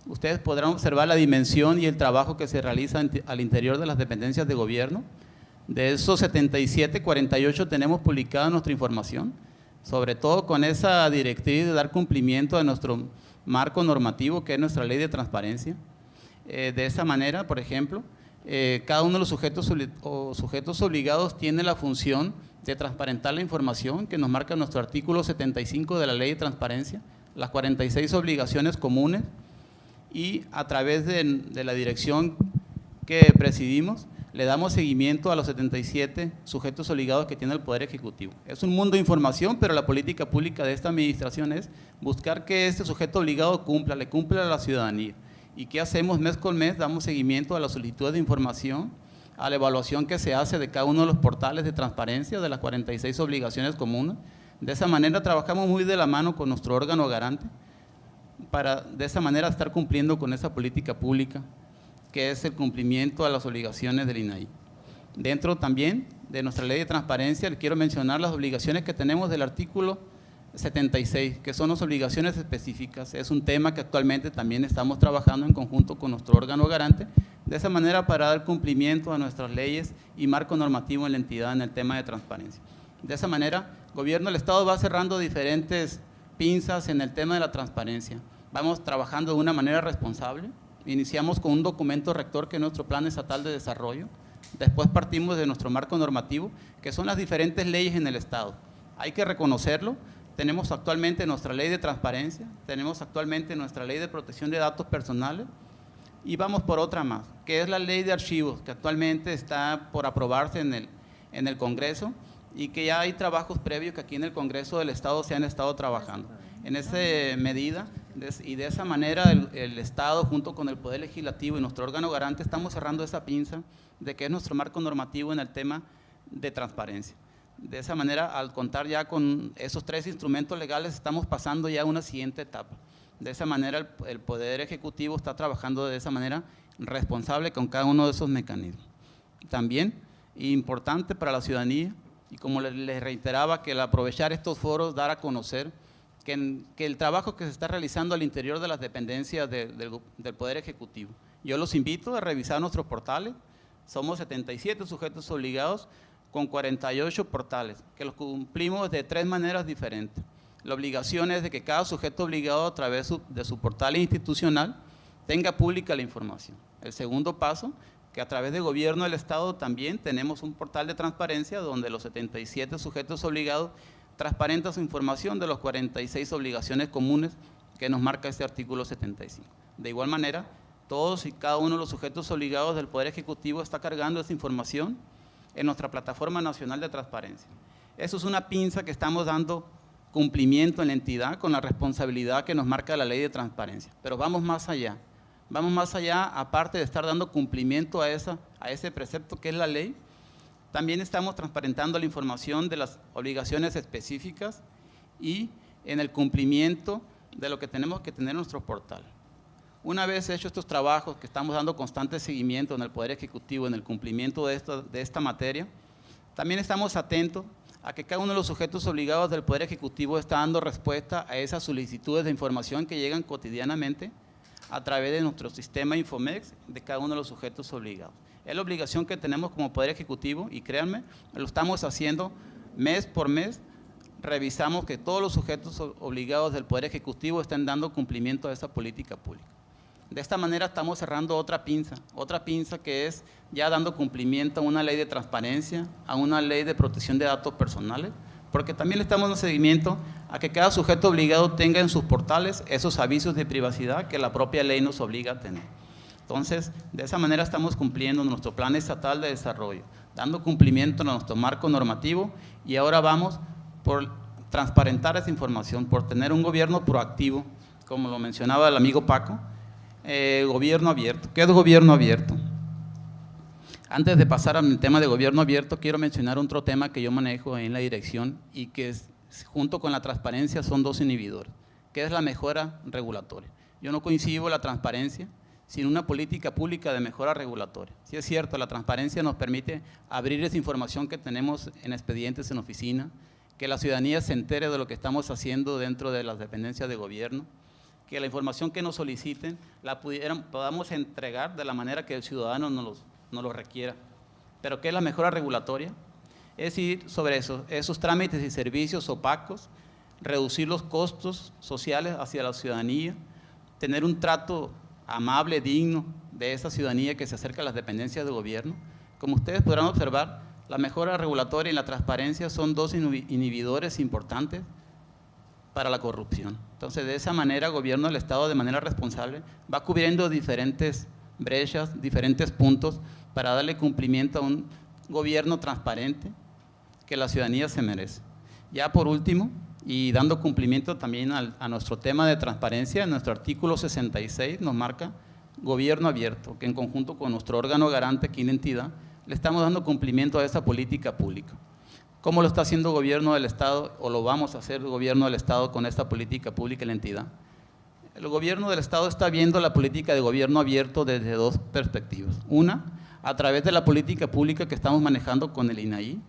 Ustedes podrán observar la dimensión y el trabajo que se realiza al interior de las dependencias de gobierno. De esos 77, 48 tenemos publicada nuestra información, sobre todo con esa directriz de dar cumplimiento a nuestro marco normativo, que es nuestra Ley de Transparencia. De esa manera, por ejemplo, cada uno de los sujetos obligados tiene la función de transparentar la información que nos marca nuestro artículo 75 de la Ley de Transparencia, las 46 obligaciones comunes, y a través de la dirección que presidimos, le damos seguimiento a los 77 sujetos obligados que tiene el Poder Ejecutivo. Es un mundo de información, pero la política pública de esta administración es buscar que este sujeto obligado le cumpla a la ciudadanía. ¿Y qué hacemos mes con mes? Damos seguimiento a las solicitudes de información, a la evaluación que se hace de cada uno de los portales de transparencia de las 46 obligaciones comunes. De esa manera trabajamos muy de la mano con nuestro órgano garante para de esa manera estar cumpliendo con esa política pública que es el cumplimiento a las obligaciones del INAI. Dentro también de nuestra Ley de Transparencia, les quiero mencionar las obligaciones que tenemos del artículo 76, que son las obligaciones específicas. Es un tema que actualmente también estamos trabajando en conjunto con nuestro órgano garante, de esa manera para dar cumplimiento a nuestras leyes y marco normativo en la entidad en el tema de transparencia. De esa manera, el gobierno del Estado va cerrando diferentes pinzas en el tema de la transparencia. Vamos trabajando de una manera responsable. Iniciamos con un documento rector que es nuestro Plan Estatal de Desarrollo. Después partimos de nuestro marco normativo, que son las diferentes leyes en el Estado. Hay que reconocerlo. Tenemos actualmente nuestra Ley de Transparencia, tenemos actualmente nuestra Ley de Protección de Datos Personales y vamos por otra más, que es la Ley de Archivos, que actualmente está por aprobarse en el Congreso y que ya hay trabajos previos que aquí en el Congreso del Estado se han estado trabajando. En esa medida y de esa manera el Estado junto con el Poder Legislativo y nuestro órgano garante estamos cerrando esa pinza de que es nuestro marco normativo en el tema de transparencia. De esa manera, al contar ya con esos 3 instrumentos legales, estamos pasando ya a una siguiente etapa. De esa manera, el Poder Ejecutivo está trabajando de esa manera responsable con cada uno de esos mecanismos. También, importante para la ciudadanía, y como les reiteraba, que al aprovechar estos foros, dar a conocer que el trabajo que se está realizando al interior de las dependencias del Poder Ejecutivo. Yo los invito a revisar nuestros portales. Somos 77 sujetos obligados con 48 portales, que los cumplimos de 3 maneras diferentes. La obligación es de que cada sujeto obligado a través de su portal institucional tenga pública la información. El segundo paso, que a través de Gobierno del Estado también tenemos un portal de transparencia donde los 77 sujetos obligados transparentan su información de las 46 obligaciones comunes que nos marca este artículo 75. De igual manera, todos y cada uno de los sujetos obligados del Poder Ejecutivo está cargando esa información en nuestra Plataforma Nacional de Transparencia. Eso es una pinza que estamos dando cumplimiento en la entidad con la responsabilidad que nos marca la Ley de Transparencia. Pero vamos más allá. Vamos más allá, aparte de estar dando cumplimiento a ese precepto que es la ley, también estamos transparentando la información de las obligaciones específicas y en el cumplimiento de lo que tenemos que tener en nuestro portal. Una vez hechos estos trabajos que estamos dando constante seguimiento en el Poder Ejecutivo, en el cumplimiento de esta materia, también estamos atentos a que cada uno de los sujetos obligados del Poder Ejecutivo está dando respuesta a esas solicitudes de información que llegan cotidianamente a través de nuestro sistema Infomex de cada uno de los sujetos obligados. Es la obligación que tenemos como Poder Ejecutivo y créanme, lo estamos haciendo mes por mes, revisamos que todos los sujetos obligados del Poder Ejecutivo estén dando cumplimiento a esa política pública. De esta manera estamos cerrando otra pinza que es ya dando cumplimiento a una ley de transparencia, a una ley de protección de datos personales, porque también le estamos dando seguimiento a que cada sujeto obligado tenga en sus portales esos avisos de privacidad que la propia ley nos obliga a tener. Entonces, de esa manera estamos cumpliendo nuestro plan estatal de desarrollo, dando cumplimiento a nuestro marco normativo y ahora vamos por transparentar esa información, por tener un gobierno proactivo, como lo mencionaba el amigo Paco, gobierno abierto. ¿Qué es gobierno abierto? Antes de pasar al tema de gobierno abierto, quiero mencionar otro tema que yo manejo en la dirección y que junto con la transparencia son 2 inhibidores, que es la mejora regulatoria. Yo no concibo la transparencia sin una política pública de mejora regulatoria. Sí es cierto, la transparencia nos permite abrir esa información que tenemos en expedientes en oficina, que la ciudadanía se entere de lo que estamos haciendo dentro de las dependencias de gobierno, que la información que nos soliciten la podamos entregar de la manera que el ciudadano nos lo requiera. ¿Pero qué es la mejora regulatoria? Es ir sobre esos trámites y servicios opacos, reducir los costos sociales hacia la ciudadanía, tener un trato amable, digno de esa ciudadanía que se acerca a las dependencias de gobierno. Como ustedes podrán observar, la mejora regulatoria y la transparencia son 2 inhibidores importantes para la corrupción. Entonces, de esa manera, el gobierno del Estado, de manera responsable, va cubriendo diferentes brechas, diferentes puntos para darle cumplimiento a un gobierno transparente que la ciudadanía se merece. Ya por último, y dando cumplimiento también a nuestro tema de transparencia, nuestro artículo 66 nos marca gobierno abierto, que en conjunto con nuestro órgano garante aquí en la entidad, le estamos dando cumplimiento a esa política pública. ¿Cómo lo está haciendo el gobierno del Estado o lo vamos a hacer el gobierno del Estado con esta política pública en la entidad? El gobierno del Estado está viendo la política de gobierno abierto desde 2 perspectivas. Una, a través de la política pública que estamos manejando con el INAI,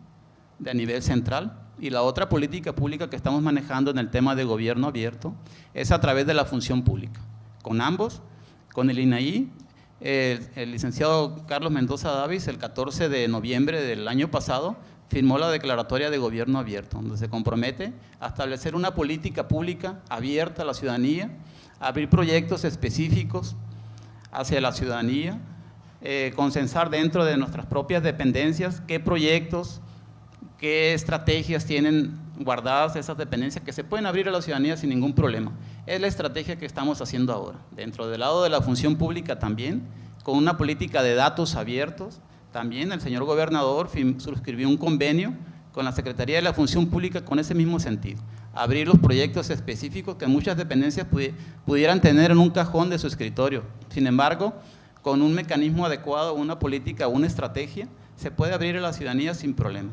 de a nivel central, y la otra política pública que estamos manejando en el tema de gobierno abierto es a través de la función pública. Con ambos, con el INAI, el licenciado Carlos Mendoza Davis, el 14 de noviembre del año pasado, firmó la declaratoria de gobierno abierto, donde se compromete a establecer una política pública abierta a la ciudadanía, a abrir proyectos específicos hacia la ciudadanía, consensar dentro de nuestras propias dependencias qué proyectos, qué estrategias tienen guardadas esas dependencias que se pueden abrir a la ciudadanía sin ningún problema. Es la estrategia que estamos haciendo ahora. Dentro del lado de la función pública también, con una política de datos abiertos, también el señor gobernador suscribió un convenio con la Secretaría de la Función Pública con ese mismo sentido. Abrir los proyectos específicos que muchas dependencias pudieran tener en un cajón de su escritorio. Sin embargo, con un mecanismo adecuado, una política, una estrategia, se puede abrir a la ciudadanía sin problema.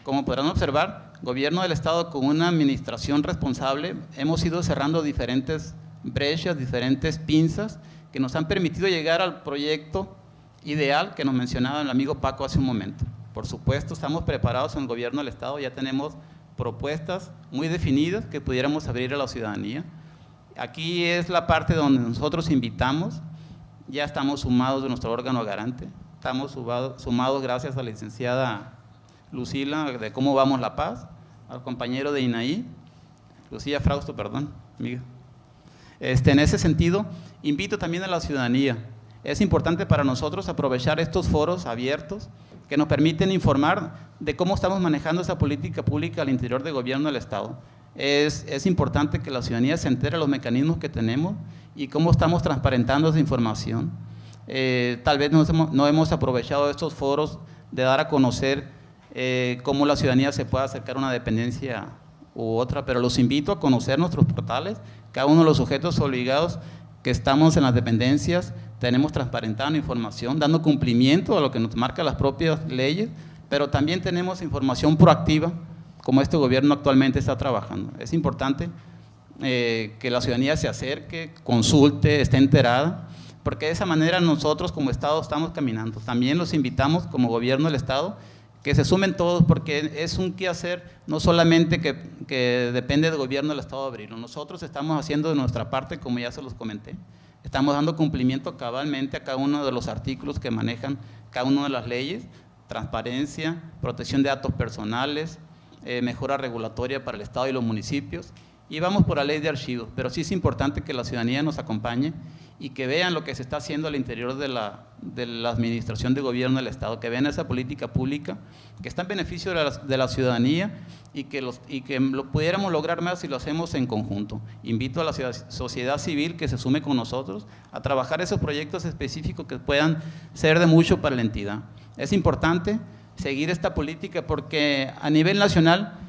Como podrán observar, Gobierno del Estado con una administración responsable, hemos ido cerrando diferentes brechas, diferentes pinzas que nos han permitido llegar al proyecto ideal que nos mencionaba el amigo Paco hace un momento. Por supuesto, estamos preparados en el Gobierno del Estado, ya tenemos propuestas muy definidas que pudiéramos abrir a la ciudadanía. Aquí es la parte donde nosotros invitamos, ya estamos sumados de nuestro órgano garante, estamos sumados gracias a la licenciada Lucila de Cómo Vamos La Paz, al compañero de INAI, Lucía Frausto, perdón, amiga. En ese sentido, invito también a la ciudadanía. Es importante para nosotros aprovechar estos foros abiertos que nos permiten informar de cómo estamos manejando esa política pública al interior del Gobierno del Estado. Es importante que la ciudadanía se entere de los mecanismos que tenemos y cómo estamos transparentando esa información. Tal vez no hemos aprovechado estos foros de dar a conocer cómo la ciudadanía se puede acercar a una dependencia u otra, pero los invito a conocer nuestros portales, cada uno de los sujetos obligados que estamos en las dependencias, tenemos transparentando información, dando cumplimiento a lo que nos marcan las propias leyes, pero también tenemos información proactiva, como este gobierno actualmente está trabajando. Es importante que la ciudadanía se acerque, consulte, esté enterada, porque de esa manera nosotros como Estado estamos caminando. También los invitamos como gobierno del Estado que se sumen todos, porque es un quehacer no solamente que depende del gobierno del Estado de abrirlo. Nosotros estamos haciendo de nuestra parte, como ya se los comenté, estamos dando cumplimiento cabalmente a cada uno de los artículos que manejan cada una de las leyes, transparencia, protección de datos personales, mejora regulatoria para el Estado y los municipios, y vamos por la ley de archivos, pero sí es importante que la ciudadanía nos acompañe y que vean lo que se está haciendo al interior de la administración de gobierno del Estado, que vean esa política pública que está en beneficio de la ciudadanía y que lo pudiéramos lograr más si lo hacemos en conjunto. Invito a la sociedad civil que se sume con nosotros a trabajar esos proyectos específicos que puedan ser de mucho para la entidad. Es importante seguir esta política porque a nivel nacional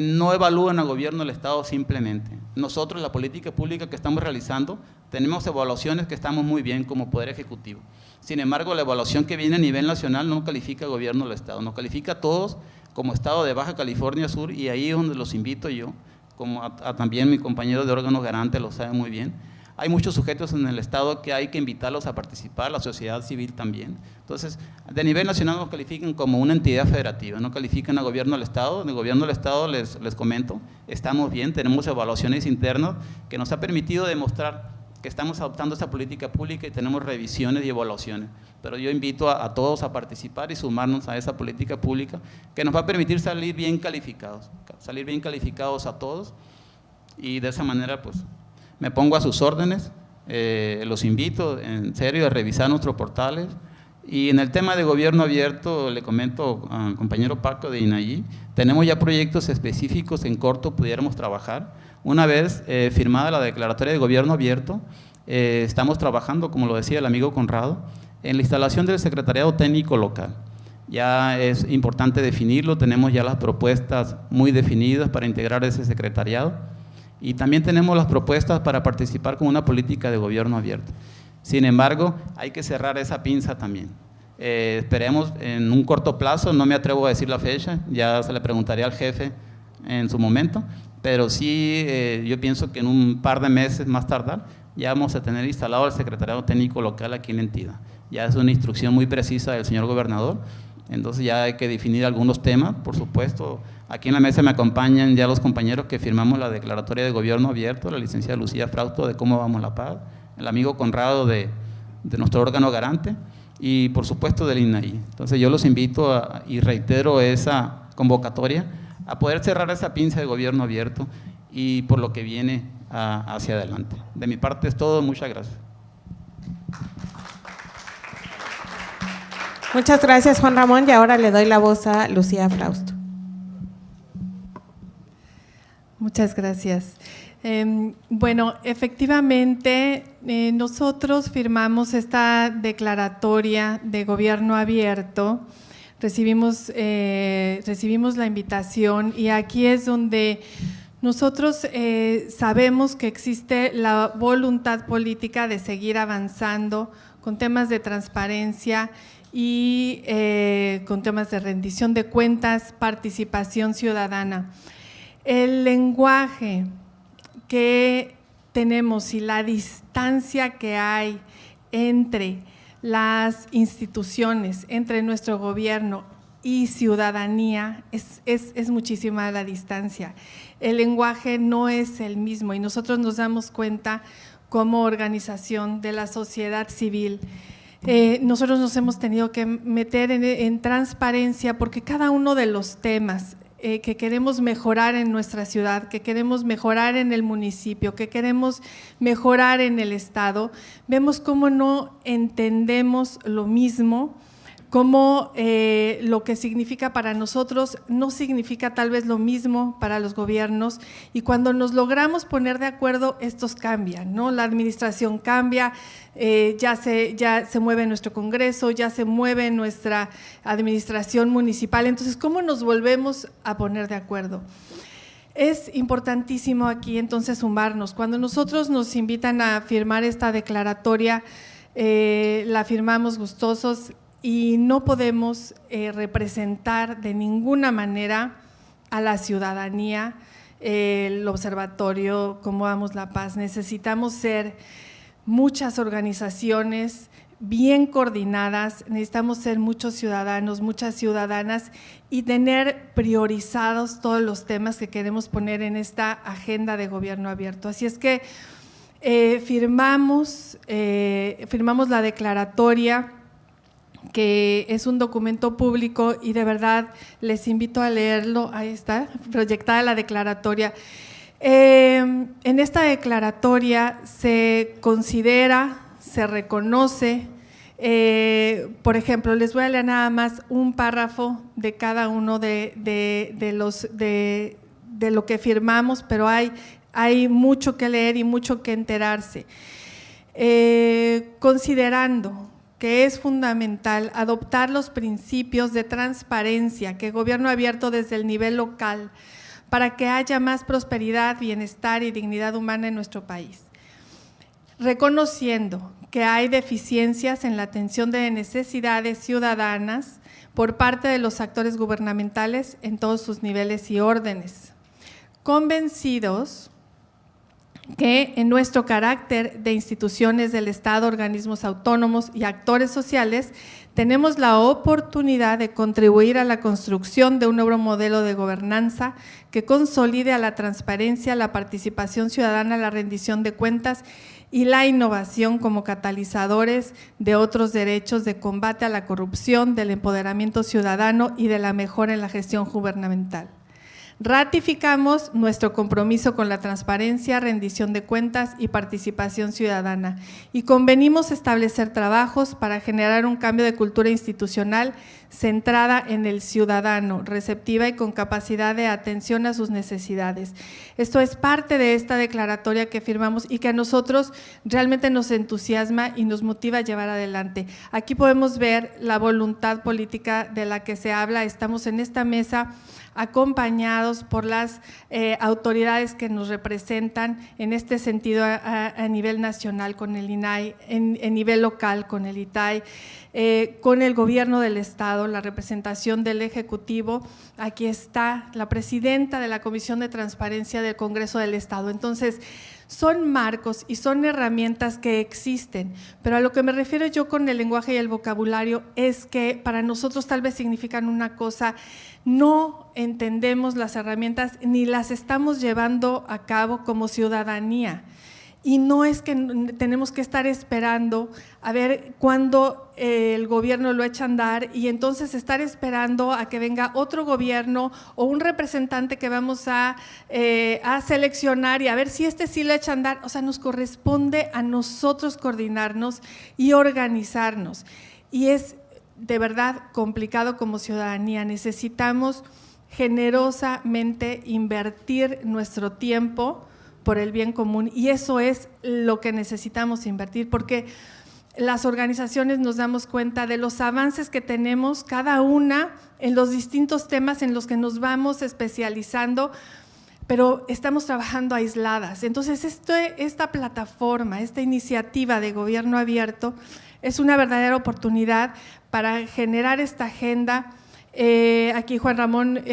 no evalúan al gobierno del Estado simplemente. Nosotros, la política pública que estamos realizando, tenemos evaluaciones que estamos muy bien como Poder Ejecutivo. Sin embargo, la evaluación que viene a nivel nacional no califica al gobierno del Estado, nos califica a todos como Estado de Baja California Sur, y ahí es donde los invito yo, como también mi compañero de órgano garante lo sabe muy bien. Hay muchos sujetos en el Estado que hay que invitarlos a participar, la sociedad civil también. Entonces, de nivel nacional nos califican como una entidad federativa, no califican al gobierno del Estado. En el gobierno del Estado, les comento, estamos bien, tenemos evaluaciones internas que nos ha permitido demostrar que estamos adoptando esta política pública y tenemos revisiones y evaluaciones. Pero yo invito a todos a participar y sumarnos a esa política pública que nos va a permitir salir bien calificados a todos, y de esa manera pues me pongo a sus órdenes, los invito en serio a revisar nuestros portales. Y en el tema de gobierno abierto, le comento al compañero Paco de INAI, tenemos ya proyectos específicos en corto, pudiéramos trabajar. Una vez firmada la declaratoria de gobierno abierto, estamos trabajando, como lo decía el amigo Conrado, en la instalación del secretariado técnico local. Ya es importante definirlo, tenemos ya las propuestas muy definidas para integrar ese secretariado, y también tenemos las propuestas para participar con una política de gobierno abierto. Sin embargo, hay que cerrar esa pinza también. Esperemos en un corto plazo, no me atrevo a decir la fecha, ya se le preguntaría al jefe en su momento, pero sí yo pienso que en un par de meses más tardar ya vamos a tener instalado el secretariado técnico local aquí en la entidad. Ya es una instrucción muy precisa del señor gobernador, entonces ya hay que definir algunos temas, por supuesto. Aquí en la mesa me acompañan ya los compañeros que firmamos la declaratoria de gobierno abierto, la licenciada Lucía Frausto de Cómo Vamos La Paz, el amigo Conrado de nuestro órgano garante, y por supuesto del INAI. Entonces yo los invito y reitero esa convocatoria a poder cerrar esa pinza de gobierno abierto y por lo que viene hacia adelante. De mi parte es todo, muchas gracias. Muchas gracias, Juan Ramón, y ahora le doy la voz a Lucía Frausto. Muchas gracias. Bueno, efectivamente, nosotros firmamos esta declaratoria de gobierno abierto, recibimos la invitación, y aquí es donde nosotros sabemos que existe la voluntad política de seguir avanzando con temas de transparencia y con temas de rendición de cuentas, participación ciudadana. El lenguaje que tenemos y la distancia que hay entre las instituciones, entre nuestro gobierno y ciudadanía, es muchísima la distancia. El lenguaje no es el mismo y nosotros nos damos cuenta como organización de la sociedad civil. Nosotros nos hemos tenido que meter en transparencia porque cada uno de los temas que queremos mejorar en nuestra ciudad, que queremos mejorar en el municipio, que queremos mejorar en el estado, vemos cómo no entendemos lo mismo, cómo lo que significa para nosotros no significa tal vez lo mismo para los gobiernos, y cuando nos logramos poner de acuerdo, estos cambian, ¿no? La administración cambia, ya se mueve nuestro Congreso, ya se mueve nuestra administración municipal, entonces, ¿cómo nos volvemos a poner de acuerdo? Es importantísimo aquí entonces sumarnos. Cuando nosotros nos invitan a firmar esta declaratoria, la firmamos gustosos y no podemos representar de ninguna manera a la ciudadanía, el observatorio Cómo Vamos la Paz. Necesitamos ser muchas organizaciones bien coordinadas, necesitamos ser muchos ciudadanos, muchas ciudadanas y tener priorizados todos los temas que queremos poner en esta agenda de gobierno abierto. Así es que firmamos la declaratoria, que es un documento público y de verdad les invito a leerlo. Ahí está, proyectada la declaratoria. En esta declaratoria se considera, se reconoce, por ejemplo, les voy a leer nada más un párrafo de cada uno de lo que firmamos, pero hay mucho que leer y mucho que enterarse. Considerando que es fundamental adoptar los principios de transparencia que Gobierno Abierto desde el nivel local para que haya más prosperidad, bienestar y dignidad humana en nuestro país. Reconociendo que hay deficiencias en la atención de necesidades ciudadanas por parte de los actores gubernamentales en todos sus niveles y órdenes. Convencidos que en nuestro carácter de instituciones del Estado, organismos autónomos y actores sociales, tenemos la oportunidad de contribuir a la construcción de un nuevo modelo de gobernanza que consolide a la transparencia, la participación ciudadana, la rendición de cuentas y la innovación como catalizadores de otros derechos de combate a la corrupción, del empoderamiento ciudadano y de la mejora en la gestión gubernamental. Ratificamos nuestro compromiso con la transparencia, rendición de cuentas y participación ciudadana y convenimos establecer trabajos para generar un cambio de cultura institucional centrada en el ciudadano, receptiva y con capacidad de atención a sus necesidades. Esto es parte de esta declaratoria que firmamos y que a nosotros realmente nos entusiasma y nos motiva a llevar adelante. Aquí podemos ver la voluntad política de la que se habla. Estamos en esta mesa acompañados por las autoridades que nos representan en este sentido a nivel nacional con el INAI, en nivel local con el ITAI, con el gobierno del estado, la representación del Ejecutivo. Aquí está la presidenta de la Comisión de Transparencia del Congreso del Estado. Entonces, son marcos y son herramientas que existen, pero a lo que me refiero yo con el lenguaje y el vocabulario es que para nosotros tal vez significan una cosa, no entendemos las herramientas ni las estamos llevando a cabo como ciudadanía. Y no es que tenemos que estar esperando a ver cuándo el gobierno lo echa a andar y entonces estar esperando a que venga otro gobierno o un representante que vamos a seleccionar y a ver si sí lo echa a andar. O sea, nos corresponde a nosotros coordinarnos y organizarnos. Y es de verdad complicado como ciudadanía. Necesitamos generosamente invertir nuestro tiempo por el bien común y eso es lo que necesitamos invertir, porque las organizaciones nos damos cuenta de los avances que tenemos cada una en los distintos temas en los que nos vamos especializando, pero estamos trabajando aisladas. Entonces, esta plataforma, esta iniciativa de gobierno abierto es una verdadera oportunidad para generar esta agenda. Aquí Juan Ramón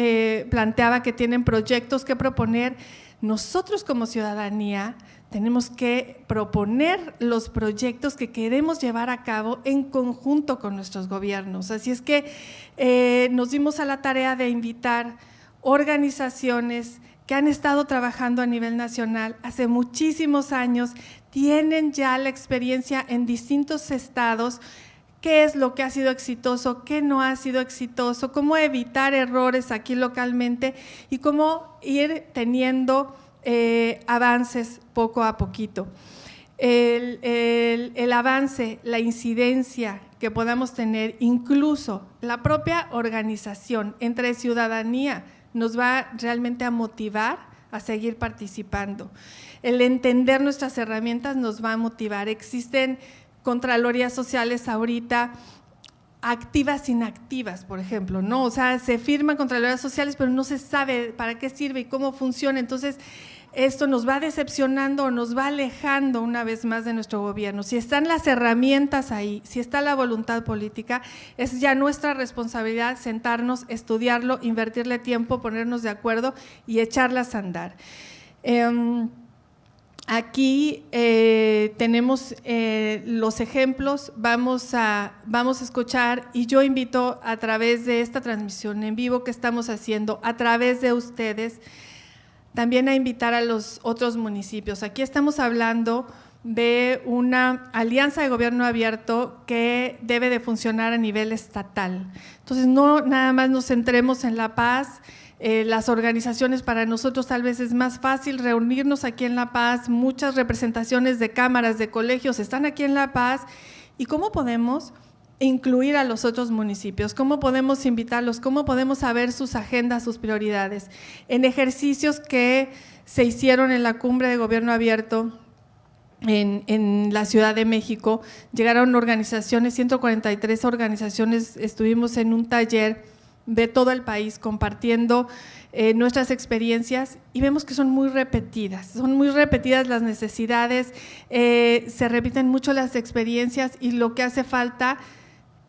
planteaba que tienen proyectos que proponer. Nosotros como ciudadanía tenemos que proponer los proyectos que queremos llevar a cabo en conjunto con nuestros gobiernos. Así es que nos dimos a la tarea de invitar organizaciones que han estado trabajando a nivel nacional hace muchísimos años, tienen ya la experiencia en distintos estados, qué es lo que ha sido exitoso, qué no ha sido exitoso, cómo evitar errores aquí localmente y cómo ir teniendo avances poco a poquito. El avance, la incidencia que podamos tener, incluso la propia organización entre ciudadanía, nos va realmente a motivar a seguir participando. El entender nuestras herramientas nos va a motivar. Existen contralorías sociales ahorita activas, inactivas, por ejemplo, ¿no? O sea, se firman contralorías sociales, pero no se sabe para qué sirve y cómo funciona. Entonces, esto nos va decepcionando o nos va alejando una vez más de nuestro gobierno. Si están las herramientas ahí, si está la voluntad política, es ya nuestra responsabilidad sentarnos, estudiarlo, invertirle tiempo, ponernos de acuerdo y echarlas a andar. Aquí tenemos los ejemplos, vamos a escuchar y yo invito a través de esta transmisión en vivo que estamos haciendo, a través de ustedes, también a invitar a los otros municipios. Aquí estamos hablando de una alianza de gobierno abierto que debe de funcionar a nivel estatal. Entonces, no nada más nos centremos en La Paz. Las organizaciones, para nosotros tal vez es más fácil reunirnos aquí en La Paz, muchas representaciones de cámaras, de colegios están aquí en La Paz. ¿Y cómo podemos incluir a los otros municipios? ¿Cómo podemos invitarlos? ¿Cómo podemos saber sus agendas, sus prioridades? En ejercicios que se hicieron en la Cumbre de Gobierno Abierto en la Ciudad de México, llegaron organizaciones, 143 organizaciones, estuvimos en un taller de todo el país compartiendo nuestras experiencias y vemos que son muy repetidas las necesidades, se repiten mucho las experiencias y lo que hace falta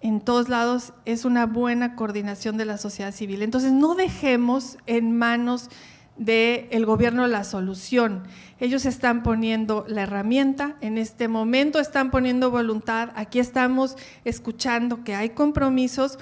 en todos lados es una buena coordinación de la sociedad civil. Entonces, no dejemos en manos del gobierno la solución. Ellos están poniendo la herramienta, en este momento están poniendo voluntad, aquí estamos escuchando que hay compromisos.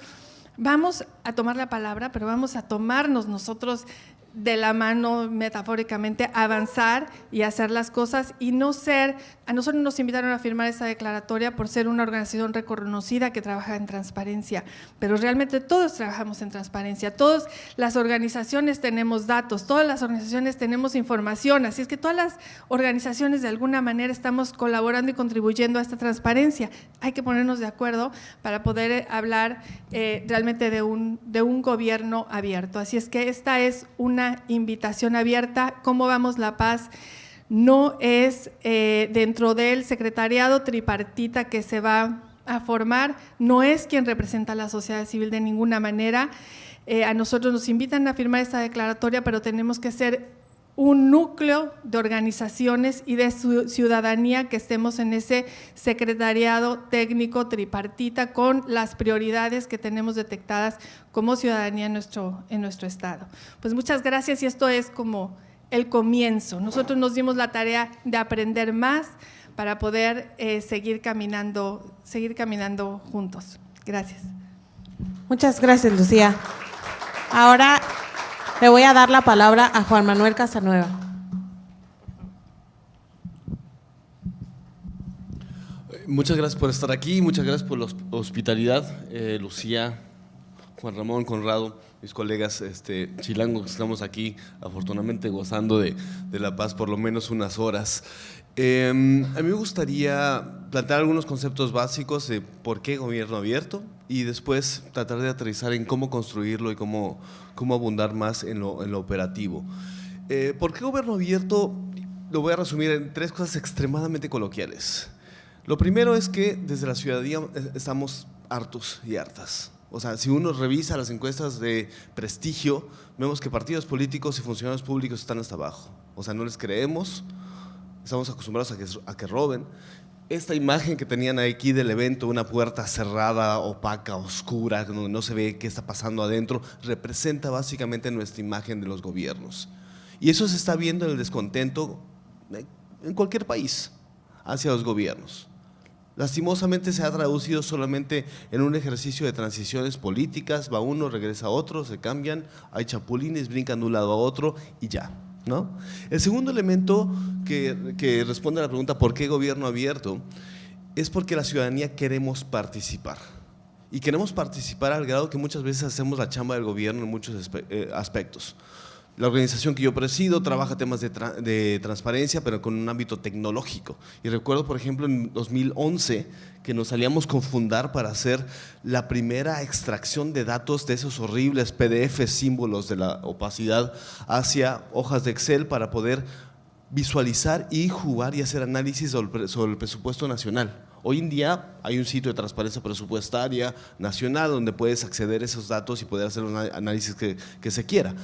Vamos a tomar la palabra, pero vamos a tomarnos nosotros de la mano, metafóricamente, avanzar y hacer las cosas y no ser, a nosotros nos invitaron a firmar esa declaratoria por ser una organización reconocida que trabaja en transparencia, pero realmente todos trabajamos en transparencia, todas las organizaciones tenemos datos, todas las organizaciones tenemos información, así es que todas las organizaciones de alguna manera estamos colaborando y contribuyendo a esta transparencia. Hay que ponernos de acuerdo para poder hablar realmente de un gobierno abierto, así es que esta es una invitación abierta. ¿Cómo vamos La Paz? No es dentro del secretariado tripartita que se va a formar, no es quien representa a la sociedad civil de ninguna manera. A nosotros nos invitan a firmar esta declaratoria, pero tenemos que ser un núcleo de organizaciones y de ciudadanía que estemos en ese secretariado técnico tripartita con las prioridades que tenemos detectadas como ciudadanía en nuestro estado. Pues muchas gracias y esto es como el comienzo. Nosotros nos dimos la tarea de aprender más para poder seguir caminando juntos. Gracias. Muchas gracias, Lucía. Ahora le voy a dar la palabra a Juan Manuel Casanueva. Muchas gracias por estar aquí, muchas gracias por la hospitalidad, Lucía, Juan Ramón, Conrado, mis colegas chilangos que estamos aquí, afortunadamente gozando de La Paz por lo menos unas horas. A mí me gustaría plantear algunos conceptos básicos de por qué gobierno abierto y después tratar de aterrizar en cómo construirlo y cómo abundar más en lo operativo. ¿Por qué gobierno abierto? Lo voy a resumir en tres cosas extremadamente coloquiales. Lo primero es que desde la ciudadanía estamos hartos y hartas. O sea, si uno revisa las encuestas de prestigio, vemos que partidos políticos y funcionarios públicos están hasta abajo. O sea, no les creemos, estamos acostumbrados a que roben esta imagen que tenían aquí del evento, una puerta cerrada, opaca, oscura, donde no se ve qué está pasando adentro, representa básicamente nuestra imagen de los gobiernos. Y eso se está viendo en el descontento en cualquier país hacia los gobiernos. Lastimosamente se ha traducido solamente en un ejercicio de transiciones políticas, va uno, regresa otro, se cambian, hay chapulines, brincan de un lado a otro y ya, ¿no? El segundo elemento que responde a la pregunta ¿por qué gobierno abierto? Es porque la ciudadanía queremos participar. Y queremos participar al grado que muchas veces hacemos la chamba del gobierno en muchos aspectos. La organización que yo presido trabaja temas de transparencia, pero con un ámbito tecnológico. Y recuerdo, por ejemplo, en 2011, que nos salíamos con Fundar para hacer la primera extracción de datos de esos horribles PDF, símbolos de la opacidad, hacia hojas de Excel para poder visualizar y jugar y hacer análisis sobre el presupuesto nacional. Hoy en día hay un sitio de transparencia presupuestaria nacional donde puedes acceder a esos datos y poder hacer un análisis que se quiera.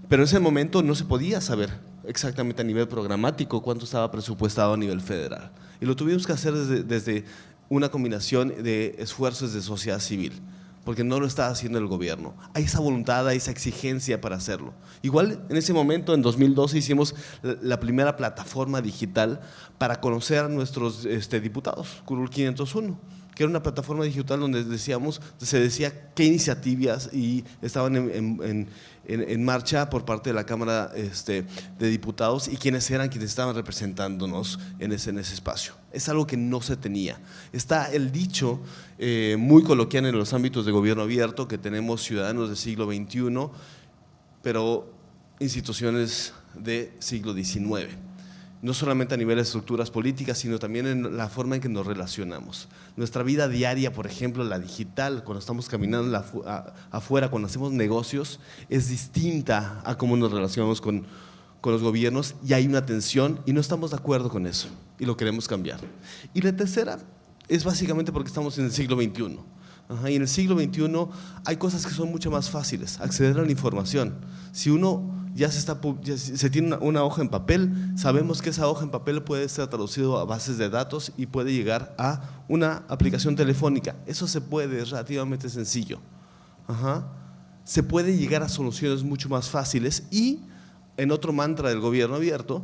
Pero en ese momento no se podía saber exactamente a nivel programático cuánto estaba presupuestado a nivel federal. Y lo tuvimos que hacer desde una combinación de esfuerzos de sociedad civil, porque no lo estaba haciendo el gobierno. Hay esa voluntad, hay esa exigencia para hacerlo. Igual en ese momento, en 2012, hicimos la primera plataforma digital para conocer a nuestros diputados, Curul 501, que era una plataforma digital donde se decía qué iniciativas estaban en marcha por parte de la Cámara de Diputados y quiénes eran quienes estaban representándonos en ese espacio. Es algo que no se tenía. Está el dicho muy coloquial en los ámbitos de gobierno abierto que tenemos ciudadanos del siglo XXI, pero instituciones de siglo XIX. No solamente a nivel de estructuras políticas, sino también en la forma en que nos relacionamos. Nuestra vida diaria, por ejemplo, la digital, cuando estamos caminando afuera, cuando hacemos negocios, es distinta a cómo nos relacionamos con los gobiernos y hay una tensión y no estamos de acuerdo con eso y lo queremos cambiar. Y la tercera es básicamente porque estamos en el siglo XXI. Y en el siglo XXI hay cosas que son mucho más fáciles, acceder a la información. Si uno ya se tiene una hoja en papel, sabemos que esa hoja en papel puede ser traducido a bases de datos y puede llegar a una aplicación telefónica. Eso se puede, es relativamente sencillo. Se puede llegar a soluciones mucho más fáciles y, en otro mantra del gobierno abierto,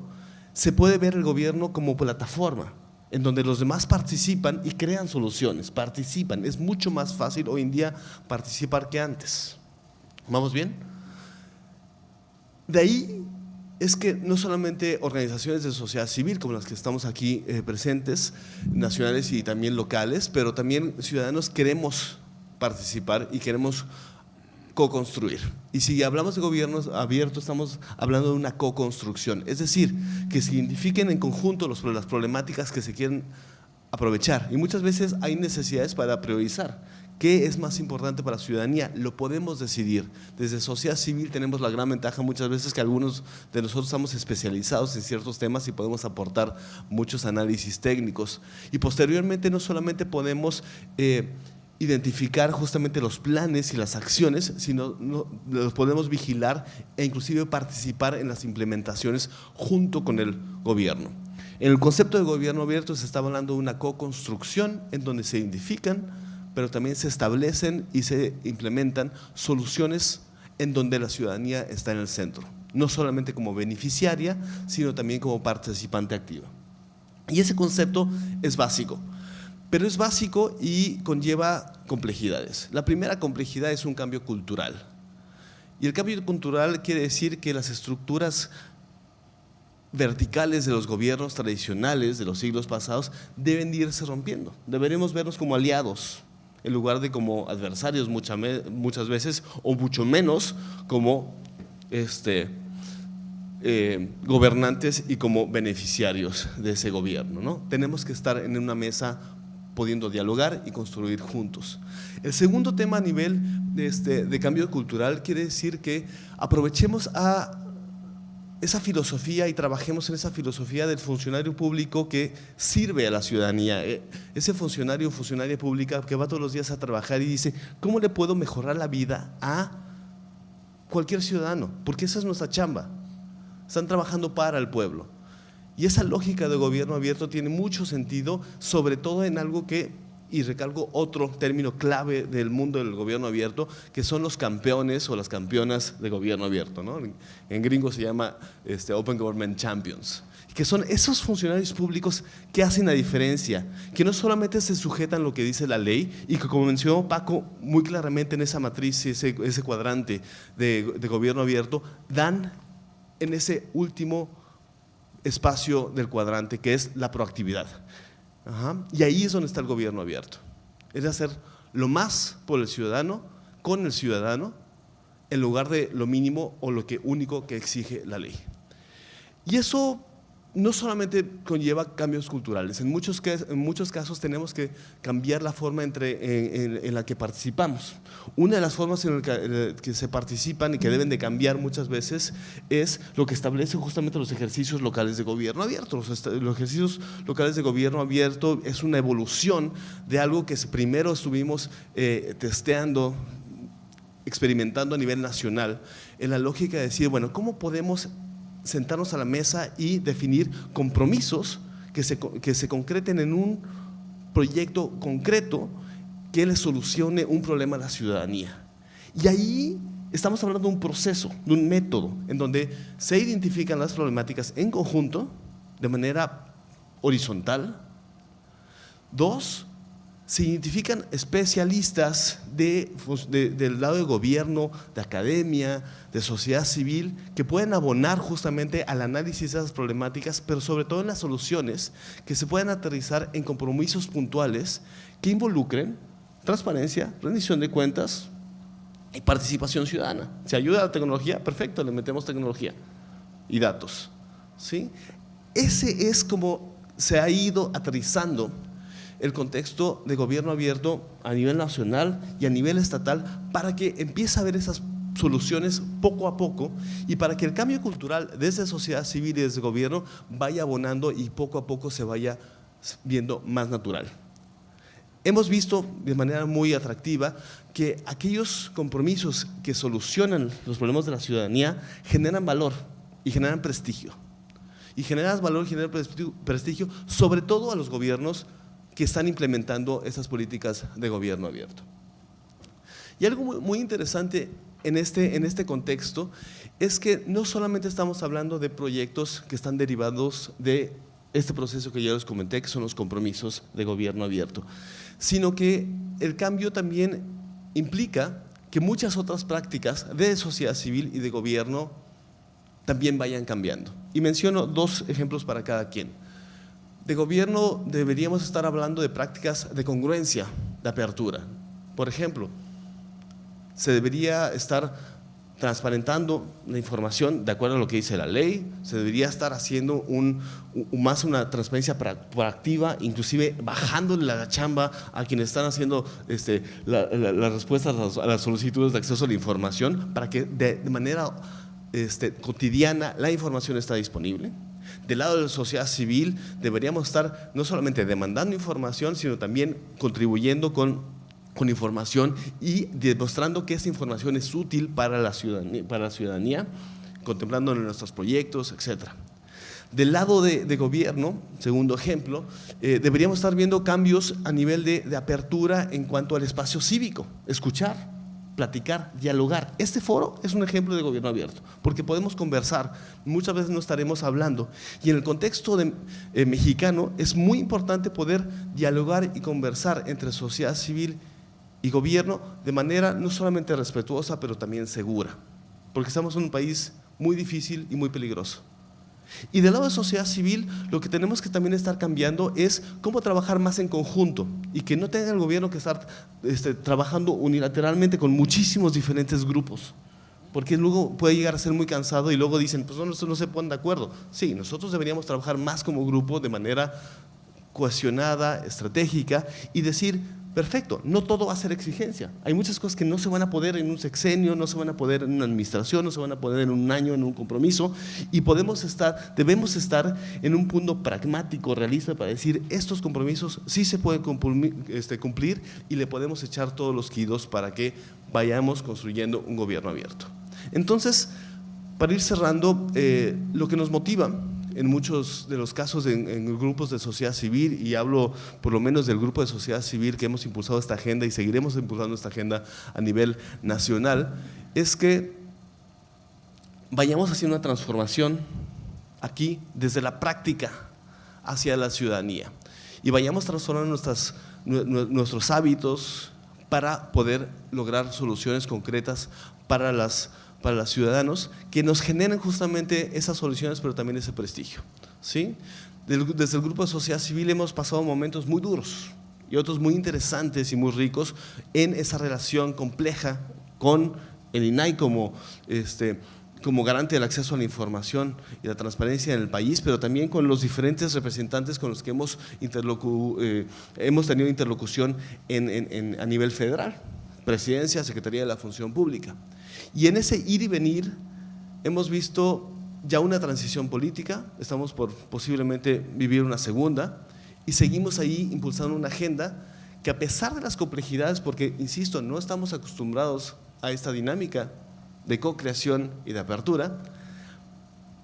se puede ver el gobierno como plataforma, en donde los demás participan y crean soluciones, participan. Es mucho más fácil hoy en día participar que antes. ¿Vamos bien? De ahí es que no solamente organizaciones de sociedad civil como las que estamos aquí presentes, nacionales y también locales, pero también ciudadanos queremos participar y queremos co-construir. Y si hablamos de gobiernos abiertos, estamos hablando de una co-construcción, es decir, que se identifiquen en conjunto las problemáticas que se quieren aprovechar. Y muchas veces hay necesidades para priorizar. ¿Qué es más importante para la ciudadanía? Lo podemos decidir. Desde sociedad civil tenemos la gran ventaja muchas veces que algunos de nosotros estamos especializados en ciertos temas y podemos aportar muchos análisis técnicos. Y posteriormente no solamente podemos identificar justamente los planes y las acciones, sino los podemos vigilar e inclusive participar en las implementaciones junto con el gobierno. En el concepto de gobierno abierto se está hablando de una co-construcción en donde se identifican, pero también se establecen y se implementan soluciones en donde la ciudadanía está en el centro, no solamente como beneficiaria, sino también como participante activa. Y ese concepto es básico, pero es básico y conlleva complejidades. La primera complejidad es un cambio cultural. Y el cambio cultural quiere decir que las estructuras verticales de los gobiernos tradicionales de los siglos pasados deben irse rompiendo. Deberemos vernos como aliados en lugar de como adversarios muchas veces, o mucho menos como gobernantes y como beneficiarios de ese gobierno, ¿no? Tenemos que estar en una mesa pudiendo dialogar y construir juntos. El segundo tema a nivel de cambio cultural quiere decir que aprovechemos a esa filosofía y trabajemos en esa filosofía del funcionario público que sirve a la ciudadanía. Ese funcionario o funcionaria pública que va todos los días a trabajar y dice, ¿cómo le puedo mejorar la vida a cualquier ciudadano? Porque esa es nuestra chamba. Están trabajando para el pueblo. Y esa lógica de gobierno abierto tiene mucho sentido, sobre todo en algo que, y recalco otro término clave del mundo del gobierno abierto, que son los campeones o las campeonas de gobierno abierto, ¿no? En gringo se llama Open Government Champions, que son esos funcionarios públicos que hacen la diferencia, que no solamente se sujetan a lo que dice la ley y que, como mencionó Paco muy claramente en esa matriz, ese cuadrante de gobierno abierto, dan en ese último espacio del cuadrante, que es la proactividad. Y ahí es donde está el gobierno abierto, es hacer lo más por el ciudadano, con el ciudadano, en lugar de lo mínimo o lo único que exige la ley. Y eso no solamente conlleva cambios culturales, en muchos casos tenemos que cambiar la forma en la que participamos. Una de las formas en la que se participan y que deben de cambiar muchas veces es lo que establece justamente los ejercicios locales de gobierno abierto. Los ejercicios locales de gobierno abierto es una evolución de algo que primero estuvimos testeando, experimentando a nivel nacional, en la lógica de decir, bueno, ¿cómo podemos sentarnos a la mesa y definir compromisos que se concreten en un proyecto concreto que le solucione un problema a la ciudadanía? Y ahí estamos hablando de un proceso, de un método, en donde se identifican las problemáticas en conjunto, de manera horizontal. Dos, se identifican especialistas del lado de gobierno, de academia, de sociedad civil, que pueden abonar justamente al análisis de esas problemáticas, pero sobre todo en las soluciones que se puedan aterrizar en compromisos puntuales que involucren transparencia, rendición de cuentas y participación ciudadana. ¿Se ayuda a la tecnología? Perfecto, le metemos tecnología y datos, ¿sí? Ese es como se ha ido aterrizando el contexto de gobierno abierto a nivel nacional y a nivel estatal, para que empiece a haber esas soluciones poco a poco y para que el cambio cultural desde sociedad civil y desde gobierno vaya abonando y poco a poco se vaya viendo más natural. Hemos visto de manera muy atractiva que aquellos compromisos que solucionan los problemas de la ciudadanía generan valor y generan prestigio. Y generan valor y generan prestigio sobre todo a los gobiernos que están implementando esas políticas de gobierno abierto. Y algo muy interesante en este contexto es que no solamente estamos hablando de proyectos que están derivados de este proceso que ya les comenté, que son los compromisos de gobierno abierto, sino que el cambio también implica que muchas otras prácticas de sociedad civil y de gobierno también vayan cambiando. Y menciono dos ejemplos para cada quien. De gobierno deberíamos estar hablando de prácticas de congruencia, de apertura. Por ejemplo, se debería estar transparentando la información de acuerdo a lo que dice la ley, se debería estar haciendo más una transparencia proactiva, inclusive bajándole la chamba a quienes están haciendo las respuestas a las solicitudes de acceso a la información, para que de manera cotidiana la información está disponible. Del lado de la sociedad civil deberíamos estar no solamente demandando información, sino también contribuyendo con información y demostrando que esa información es útil para la ciudadanía, contemplando en nuestros proyectos, etc. Del lado de gobierno, segundo ejemplo, deberíamos estar viendo cambios a nivel de apertura en cuanto al espacio cívico, escuchar, platicar, dialogar. Este foro es un ejemplo de gobierno abierto, porque podemos conversar, muchas veces no estaremos hablando, y en el contexto mexicano es muy importante poder dialogar y conversar entre sociedad civil y gobierno de manera no solamente respetuosa, pero también segura, porque estamos en un país muy difícil y muy peligroso. Y del lado de sociedad civil, lo que tenemos que también estar cambiando es cómo trabajar más en conjunto y que no tenga el gobierno que estar trabajando unilateralmente con muchísimos diferentes grupos, porque luego puede llegar a ser muy cansado y luego dicen, pues no se ponen de acuerdo. Sí, nosotros deberíamos trabajar más como grupo de manera cohesionada, estratégica y decir, perfecto, no todo va a ser exigencia. Hay muchas cosas que no se van a poder en un sexenio, no se van a poder en una administración, no se van a poder en un año, en un compromiso, y debemos estar en un punto pragmático, realista, para decir, estos compromisos sí se pueden cumplir y le podemos echar todos los kilos para que vayamos construyendo un gobierno abierto. Entonces, para ir cerrando, lo que nos motiva en muchos de los casos en grupos de sociedad civil, y hablo por lo menos del grupo de sociedad civil que hemos impulsado esta agenda y seguiremos impulsando esta agenda a nivel nacional, es que vayamos haciendo una transformación aquí desde la práctica hacia la ciudadanía y vayamos transformando nuestros hábitos para poder lograr soluciones concretas para los ciudadanos que nos generen justamente esas soluciones, pero también ese prestigio, ¿sí? Desde el grupo de sociedad civil hemos pasado momentos muy duros y otros muy interesantes y muy ricos en esa relación compleja con el INAI como garante del acceso a la información y la transparencia en el país, pero también con los diferentes representantes con los que hemos tenido interlocución a nivel federal, Presidencia, Secretaría de la Función Pública. Y en ese ir y venir hemos visto ya una transición política, estamos por posiblemente vivir una segunda, y seguimos ahí impulsando una agenda que, a pesar de las complejidades, porque insisto, no estamos acostumbrados a esta dinámica de co-creación y de apertura,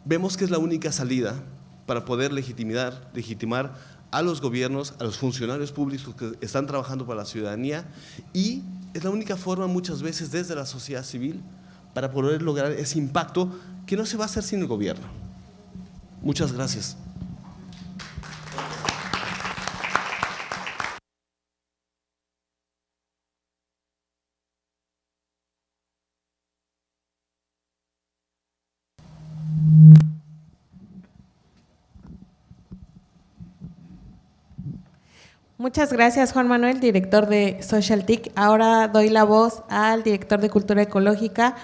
vemos que es la única salida para poder legitimar a los gobiernos, a los funcionarios públicos que están trabajando para la ciudadanía, y es la única forma muchas veces desde la sociedad civil para poder lograr ese impacto que no se va a hacer sin el gobierno. Muchas gracias. Muchas gracias, Juan Manuel, director de Social TIC. Ahora doy la voz al director de Cultura Ecológica,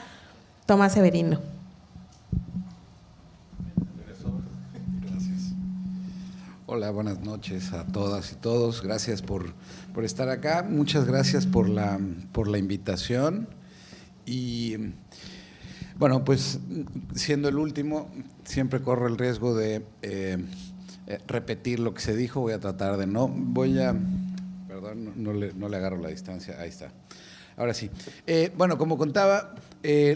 Tomás Severino. Gracias. Hola, buenas noches a todas y todos. Gracias por estar acá. Muchas gracias por la invitación. Y bueno, pues siendo el último, siempre corro el riesgo de repetir lo que se dijo. Voy a tratar de no. Perdón, no le agarro la distancia. Ahí está. Ahora sí. Bueno, como contaba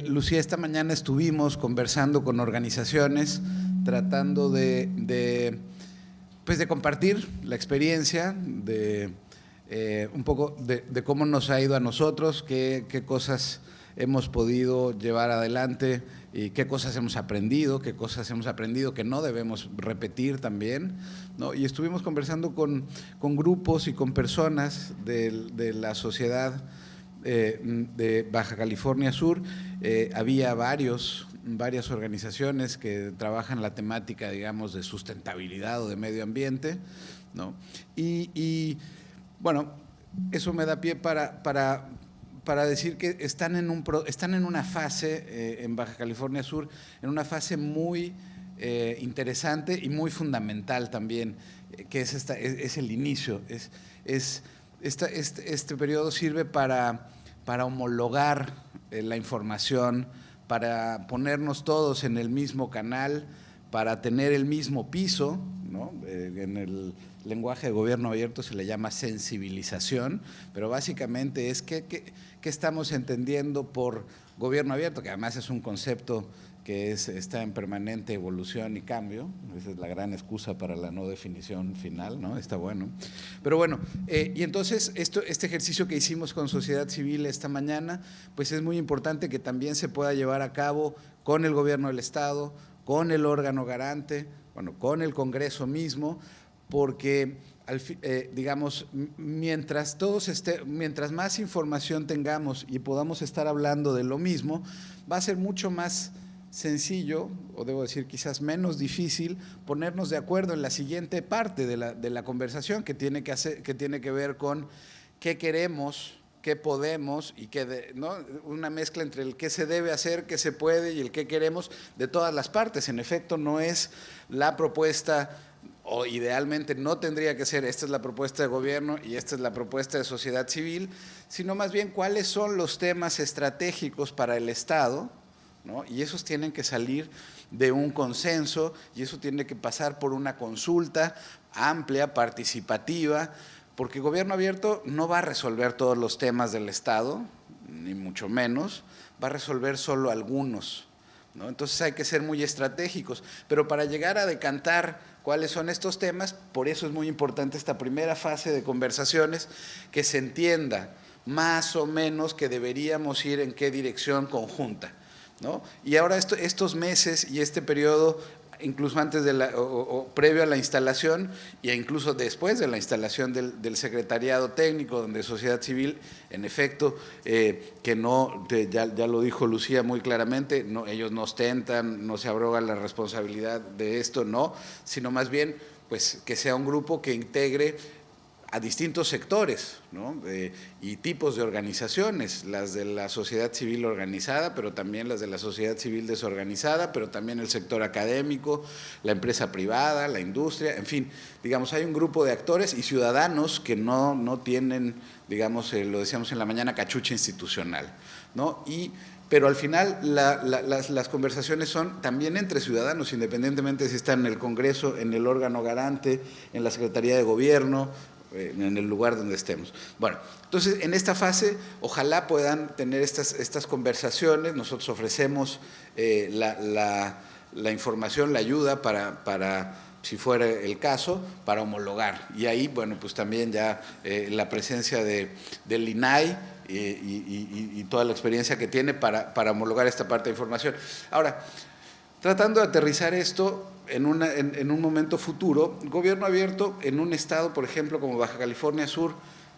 Lucía, esta mañana estuvimos conversando con organizaciones, tratando de compartir la experiencia, un poco de cómo nos ha ido a nosotros, qué cosas hemos podido llevar adelante y qué cosas hemos aprendido que no debemos repetir también, ¿no? Y estuvimos conversando con grupos y con personas de la sociedad de Baja California Sur. Había varias organizaciones que trabajan la temática, digamos, de sustentabilidad o de medio ambiente, ¿no? Y bueno, eso me da pie para decir que están en una fase en Baja California Sur, en una fase muy interesante y muy fundamental también, que es el inicio. Este periodo sirve para homologar la información, para ponernos todos en el mismo canal, para tener el mismo piso, ¿no? En el lenguaje de gobierno abierto se le llama sensibilización, pero básicamente es qué estamos entendiendo por gobierno abierto, que además es un concepto que está en permanente evolución y cambio. Esa es la gran excusa para la no definición final, ¿no? Está bueno. Pero bueno, y entonces este ejercicio que hicimos con sociedad civil esta mañana, pues es muy importante que también se pueda llevar a cabo con el gobierno del Estado, con el órgano garante, bueno, con el Congreso mismo, porque digamos, mientras más información tengamos y podamos estar hablando de lo mismo, va a ser mucho más sencillo, o debo decir quizás menos difícil, ponernos de acuerdo en la siguiente parte de la conversación, que tiene que ver con qué queremos, qué podemos y ¿no? Una mezcla entre el qué se debe hacer, qué se puede y el qué queremos de todas las partes. En efecto, no es la propuesta, o idealmente no tendría que ser, esta es la propuesta de gobierno y esta es la propuesta de sociedad civil, sino más bien cuáles son los temas estratégicos para el Estado, ¿no? Y esos tienen que salir de un consenso y eso tiene que pasar por una consulta amplia, participativa, porque gobierno abierto no va a resolver todos los temas del Estado, ni mucho menos, va a resolver solo algunos, ¿no? Entonces hay que ser muy estratégicos, pero para llegar a decantar cuáles son estos temas, por eso es muy importante esta primera fase de conversaciones, que se entienda más o menos que deberíamos ir en qué dirección conjunta, ¿no? Y ahora estos meses y este periodo, incluso antes de o previo a la instalación e incluso después de la instalación del secretariado técnico, donde sociedad civil, en efecto, que no, ya lo dijo Lucía muy claramente, no, ellos no ostentan, no se abrogan la responsabilidad de esto, no, sino más bien pues que sea un grupo que integre a distintos sectores, ¿no? Y tipos de organizaciones, las de la sociedad civil organizada, pero también las de la sociedad civil desorganizada, pero también el sector académico, la empresa privada, la industria, en fin, digamos, hay un grupo de actores y ciudadanos que no tienen, digamos, lo decíamos en la mañana, cachucha institucional, ¿no? Pero al final las conversaciones son también entre ciudadanos, independientemente si están en el Congreso, en el órgano garante, en la Secretaría de Gobierno, en el lugar donde estemos. Bueno, entonces en esta fase ojalá puedan tener estas conversaciones. Nosotros ofrecemos la información, la ayuda para, si fuera el caso, para homologar. Y ahí, bueno, pues también ya la presencia del INAI y toda la experiencia que tiene para homologar esta parte de información. Ahora, tratando de aterrizar esto en un momento futuro, gobierno abierto en un estado, por ejemplo, como Baja California Sur,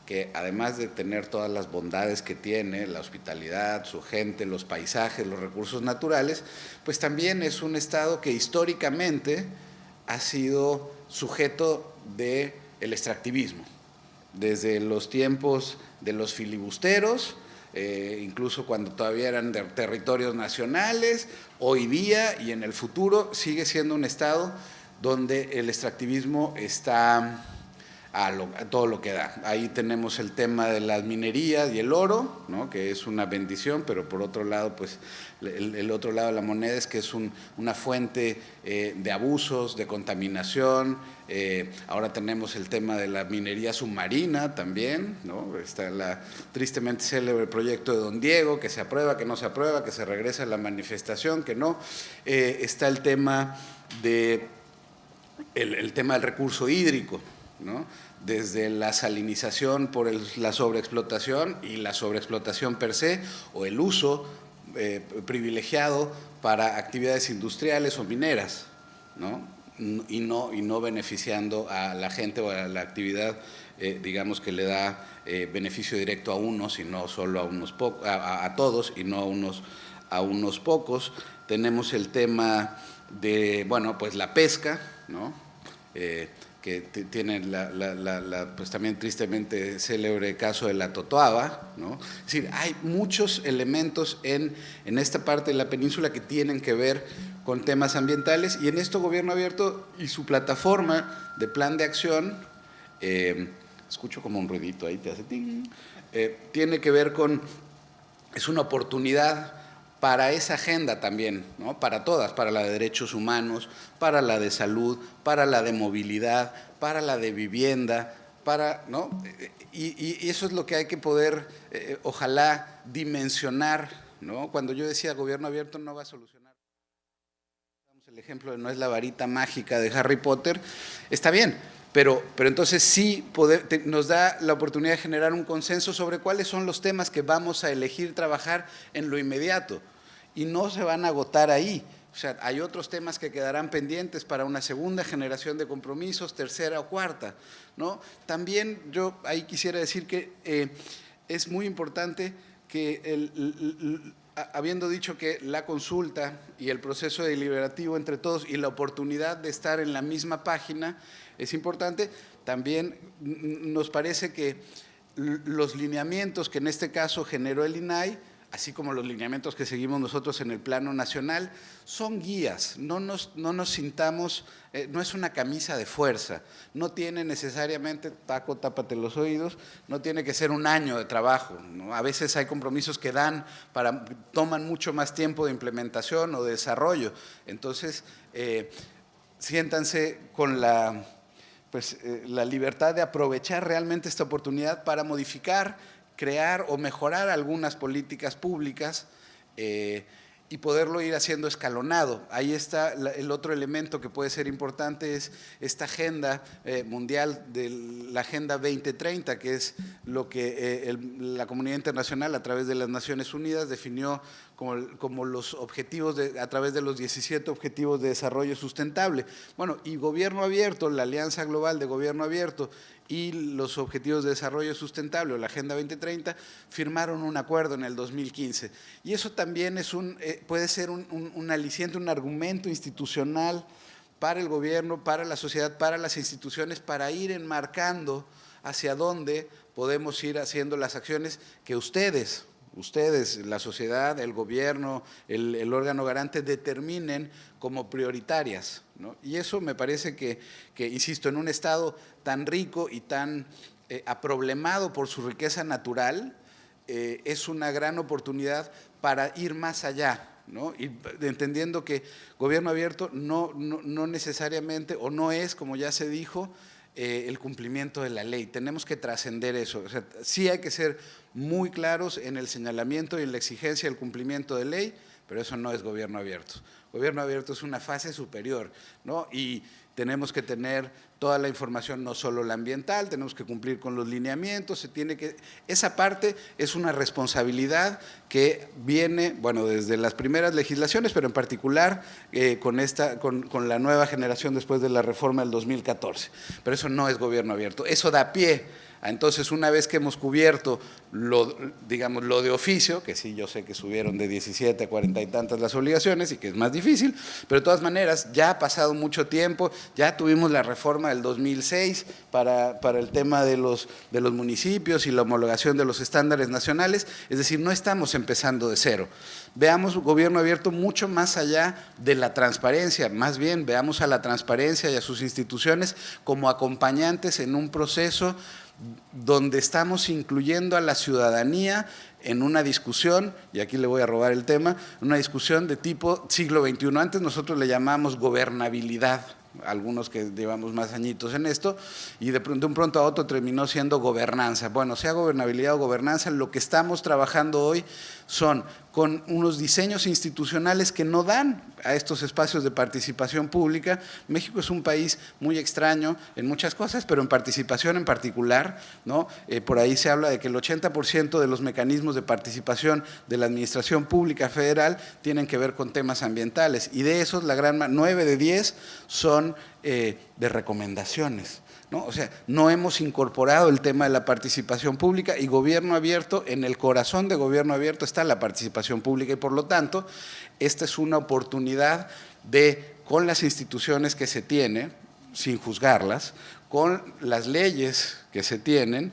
que además de tener todas las bondades que tiene, la hospitalidad, su gente, los paisajes, los recursos naturales, pues también es un estado que históricamente ha sido sujeto del extractivismo, desde los tiempos de los filibusteros, incluso cuando todavía eran de territorios nacionales, hoy día y en el futuro sigue siendo un estado donde el extractivismo está a todo lo que da. Ahí tenemos el tema de las minerías y el oro, ¿no? Que es una bendición, pero por otro lado, pues el otro lado de la moneda es que es una fuente de abusos, de contaminación. Ahora tenemos el tema de la minería submarina también, ¿no? Está tristemente célebre proyecto de Don Diego, que se aprueba, que no se aprueba, que se regresa a la manifestación, que no. Está el tema el tema del recurso hídrico, ¿no? Desde la salinización por la sobreexplotación y la sobreexplotación per se, o el uso privilegiado para actividades industriales o mineras, ¿no? Y no beneficiando a la gente o a la actividad, digamos, que le da beneficio directo a unos y no solo a unos pocos, a todos y no a unos pocos. Tenemos el tema de, bueno, pues la pesca, ¿no? Que tienen pues también tristemente célebre caso de la totoaba, ¿no? Es decir, hay muchos elementos en esta parte de la península que tienen que ver con temas ambientales, y en esto Gobierno Abierto y su plataforma de plan de acción, escucho como un ruidito ahí, te hace ting, tiene que ver con, es una oportunidad para esa agenda también, ¿no? Para todas, para la de derechos humanos, para la de salud, para la de movilidad, para la de vivienda, ¿no? Y eso es lo que hay que poder, ojalá, dimensionar, ¿no? Cuando yo decía Gobierno Abierto no va a solucionar, el ejemplo de no es la varita mágica de Harry Potter, está bien, pero entonces sí nos da la oportunidad de generar un consenso sobre cuáles son los temas que vamos a elegir trabajar en lo inmediato, y no se van a agotar ahí. O sea, hay otros temas que quedarán pendientes para una segunda generación de compromisos, tercera o cuarta, ¿no? También yo ahí quisiera decir que es muy importante que habiendo dicho que la consulta y el proceso deliberativo entre todos y la oportunidad de estar en la misma página es importante, también nos parece que los lineamientos que en este caso generó el INAI, así como los lineamientos que seguimos nosotros en el plano nacional, son guías, no nos sintamos, no es una camisa de fuerza, no tiene necesariamente, Paco, tápate los oídos, no tiene que ser un año de trabajo, ¿no? A veces hay compromisos que toman mucho más tiempo de implementación o de desarrollo, entonces siéntanse con la libertad de aprovechar realmente esta oportunidad para modificar, crear o mejorar algunas políticas públicas y poderlo ir haciendo escalonado. Ahí está el otro elemento que puede ser importante, es esta agenda mundial de la Agenda 2030, que es lo que la comunidad internacional a través de las Naciones Unidas definió como los objetivos, a través de los 17 Objetivos de Desarrollo Sustentable. Bueno, y Gobierno Abierto, la Alianza Global de Gobierno Abierto y los Objetivos de Desarrollo Sustentable o la Agenda 2030 firmaron un acuerdo en el 2015. Y eso también es puede ser un aliciente, un argumento institucional para el gobierno, para la sociedad, para las instituciones, para ir enmarcando hacia dónde podemos ir haciendo las acciones que ustedes, la sociedad, el gobierno, el órgano garante determinen como prioritarias, ¿no? Y eso me parece que, insisto, en un estado tan rico y tan aproblemado por su riqueza natural, es una gran oportunidad para ir más allá, ¿no? Y entendiendo que gobierno abierto no necesariamente, o no es, como ya se dijo, el cumplimiento de la ley. Tenemos que trascender eso. O sea, sí hay que ser muy claros en el señalamiento y en la exigencia del cumplimiento de ley, pero eso no es gobierno abierto. Gobierno abierto es una fase superior, ¿no? Y tenemos que tener toda la información, no solo la ambiental, tenemos que cumplir con los lineamientos, esa parte es una responsabilidad que viene, bueno, desde las primeras legislaciones, pero en particular con la nueva generación después de la reforma del 2014. Pero eso no es gobierno abierto, eso da pie. Entonces, una vez que hemos cubierto lo de oficio, que sí, yo sé que subieron de 17 a 40 y tantas las obligaciones y que es más difícil, pero de todas maneras ya ha pasado mucho tiempo, ya tuvimos la reforma del 2006 para el tema de los municipios y la homologación de los estándares nacionales, es decir, no estamos empezando de cero. Veamos gobierno abierto mucho más allá de la transparencia, más bien veamos a la transparencia y a sus instituciones como acompañantes en un proceso donde estamos incluyendo a la ciudadanía en una discusión, y aquí le voy a robar el tema, una discusión de tipo siglo XXI. Antes nosotros le llamamos gobernabilidad, algunos que llevamos más añitos en esto, y de un pronto a otro terminó siendo gobernanza. Bueno, sea gobernabilidad o gobernanza, lo que estamos trabajando hoy son con unos diseños institucionales que no dan a estos espacios de participación pública. México es un país muy extraño en muchas cosas, pero en participación en particular, ¿no? Por ahí se habla de que el 80% de los mecanismos de participación de la administración pública federal tienen que ver con temas ambientales, y de esos 9 de 10 son de recomendaciones, ¿no? O sea, no hemos incorporado el tema de la participación pública, y gobierno abierto, en el corazón de gobierno abierto está la participación pública, y por lo tanto, esta es una oportunidad con las instituciones que se tiene, sin juzgarlas, con las leyes que se tienen,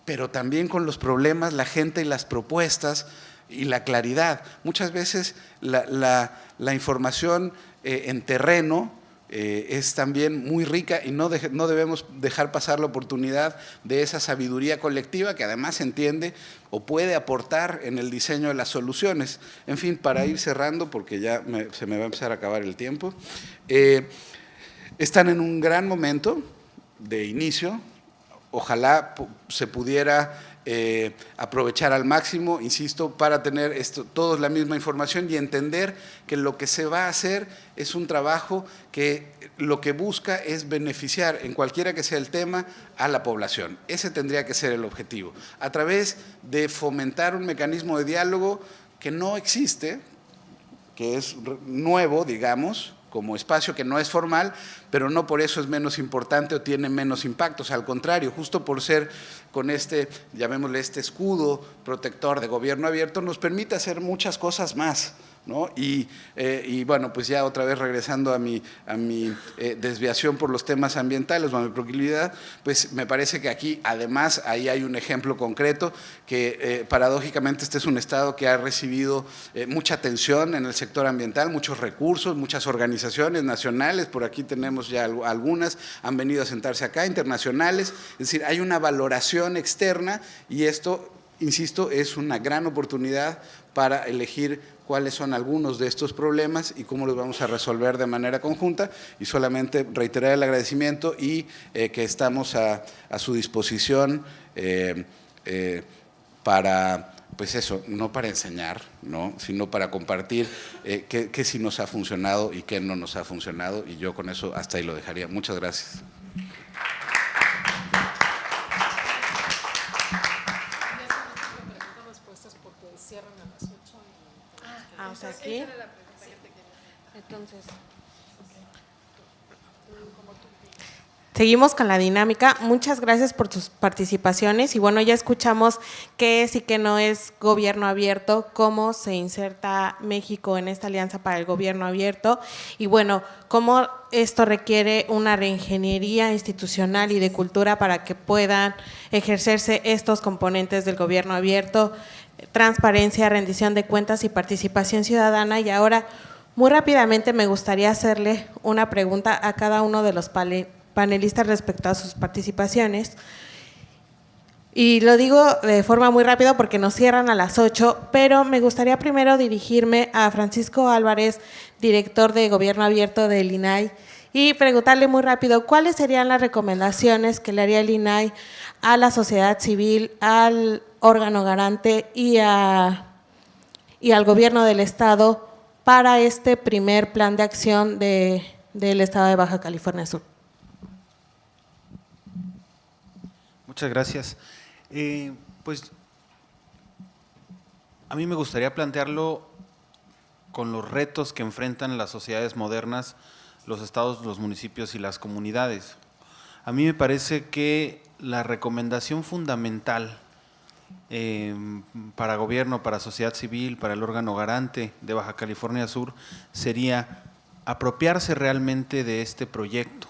pero también con los problemas, la gente y las propuestas y la claridad. Muchas veces la información en terreno es también muy rica, y no debemos dejar pasar la oportunidad de esa sabiduría colectiva que además entiende o puede aportar en el diseño de las soluciones. En fin, para ir cerrando, porque ya se me va a empezar a acabar el tiempo, están en un gran momento de inicio. Ojalá se pudiera aprovechar al máximo, insisto, para tener todos la misma información y entender que lo que se va a hacer es un trabajo que lo que busca es beneficiar, en cualquiera que sea el tema, a la población. Ese tendría que ser el objetivo, a través de fomentar un mecanismo de diálogo que no existe, que es nuevo, digamos, como espacio que no es formal, pero no por eso es menos importante o tiene menos impactos. Al contrario, justo por ser con llamémosle escudo protector de gobierno abierto, nos permite hacer muchas cosas más, ¿no? Y bueno, pues ya otra vez regresando a mi desviación por los temas ambientales o a mi proclividad, pues me parece que aquí además ahí hay un ejemplo concreto que paradójicamente este es un estado que ha recibido mucha atención en el sector ambiental, muchos recursos, muchas organizaciones nacionales, por aquí tenemos ya algunas, han venido a sentarse acá, internacionales, es decir, hay una valoración externa, y esto, insisto, es una gran oportunidad para elegir cuáles son algunos de estos problemas y cómo los vamos a resolver de manera conjunta, y solamente reiterar el agradecimiento y que estamos a su disposición para pues eso, no para enseñar, ¿no?, sino para compartir qué sí nos ha funcionado y qué no nos ha funcionado, y yo con eso hasta ahí lo dejaría. Muchas gracias. O sea, aquí. Entonces, seguimos con la dinámica. Muchas gracias por tus participaciones y bueno, ya escuchamos qué es y qué no es gobierno abierto, cómo se inserta México en esta alianza para el gobierno abierto y bueno, cómo esto requiere una reingeniería institucional y de cultura para que puedan ejercerse estos componentes del gobierno abierto, transparencia, rendición de cuentas y participación ciudadana. Y ahora, muy rápidamente me gustaría hacerle una pregunta a cada uno de los panelistas respecto a sus participaciones. Y lo digo de forma muy rápida porque nos cierran a las 8, pero me gustaría primero dirigirme a Francisco Álvarez, director de Gobierno Abierto del INAI, y preguntarle muy rápido cuáles serían las recomendaciones que le haría el INAI a la sociedad civil, al órgano garante y al gobierno del Estado para este primer plan de acción del Estado de Baja California Sur. Muchas gracias. Pues a mí me gustaría plantearlo con los retos que enfrentan las sociedades modernas, los estados, los municipios y las comunidades. A mí me parece que la recomendación fundamental para gobierno, para sociedad civil, para el órgano garante de Baja California Sur sería apropiarse realmente de este proyecto,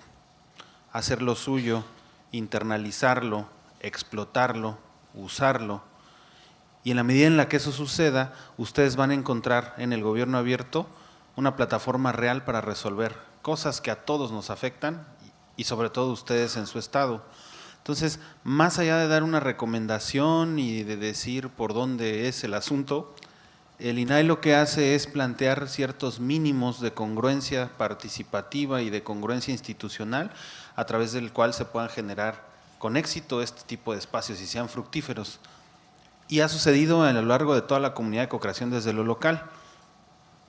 hacerlo suyo, internalizarlo, explotarlo, usarlo. Y en la medida en la que eso suceda, ustedes van a encontrar en el gobierno abierto una plataforma real para resolver cosas que a todos nos afectan y sobre todo ustedes en su estado. Entonces, más allá de dar una recomendación y de decir por dónde es el asunto, el INAI lo que hace es plantear ciertos mínimos de congruencia participativa y de congruencia institucional a través del cual se puedan generar con éxito este tipo de espacios y sean fructíferos. Y ha sucedido a lo largo de toda la comunidad de co-creación desde lo local.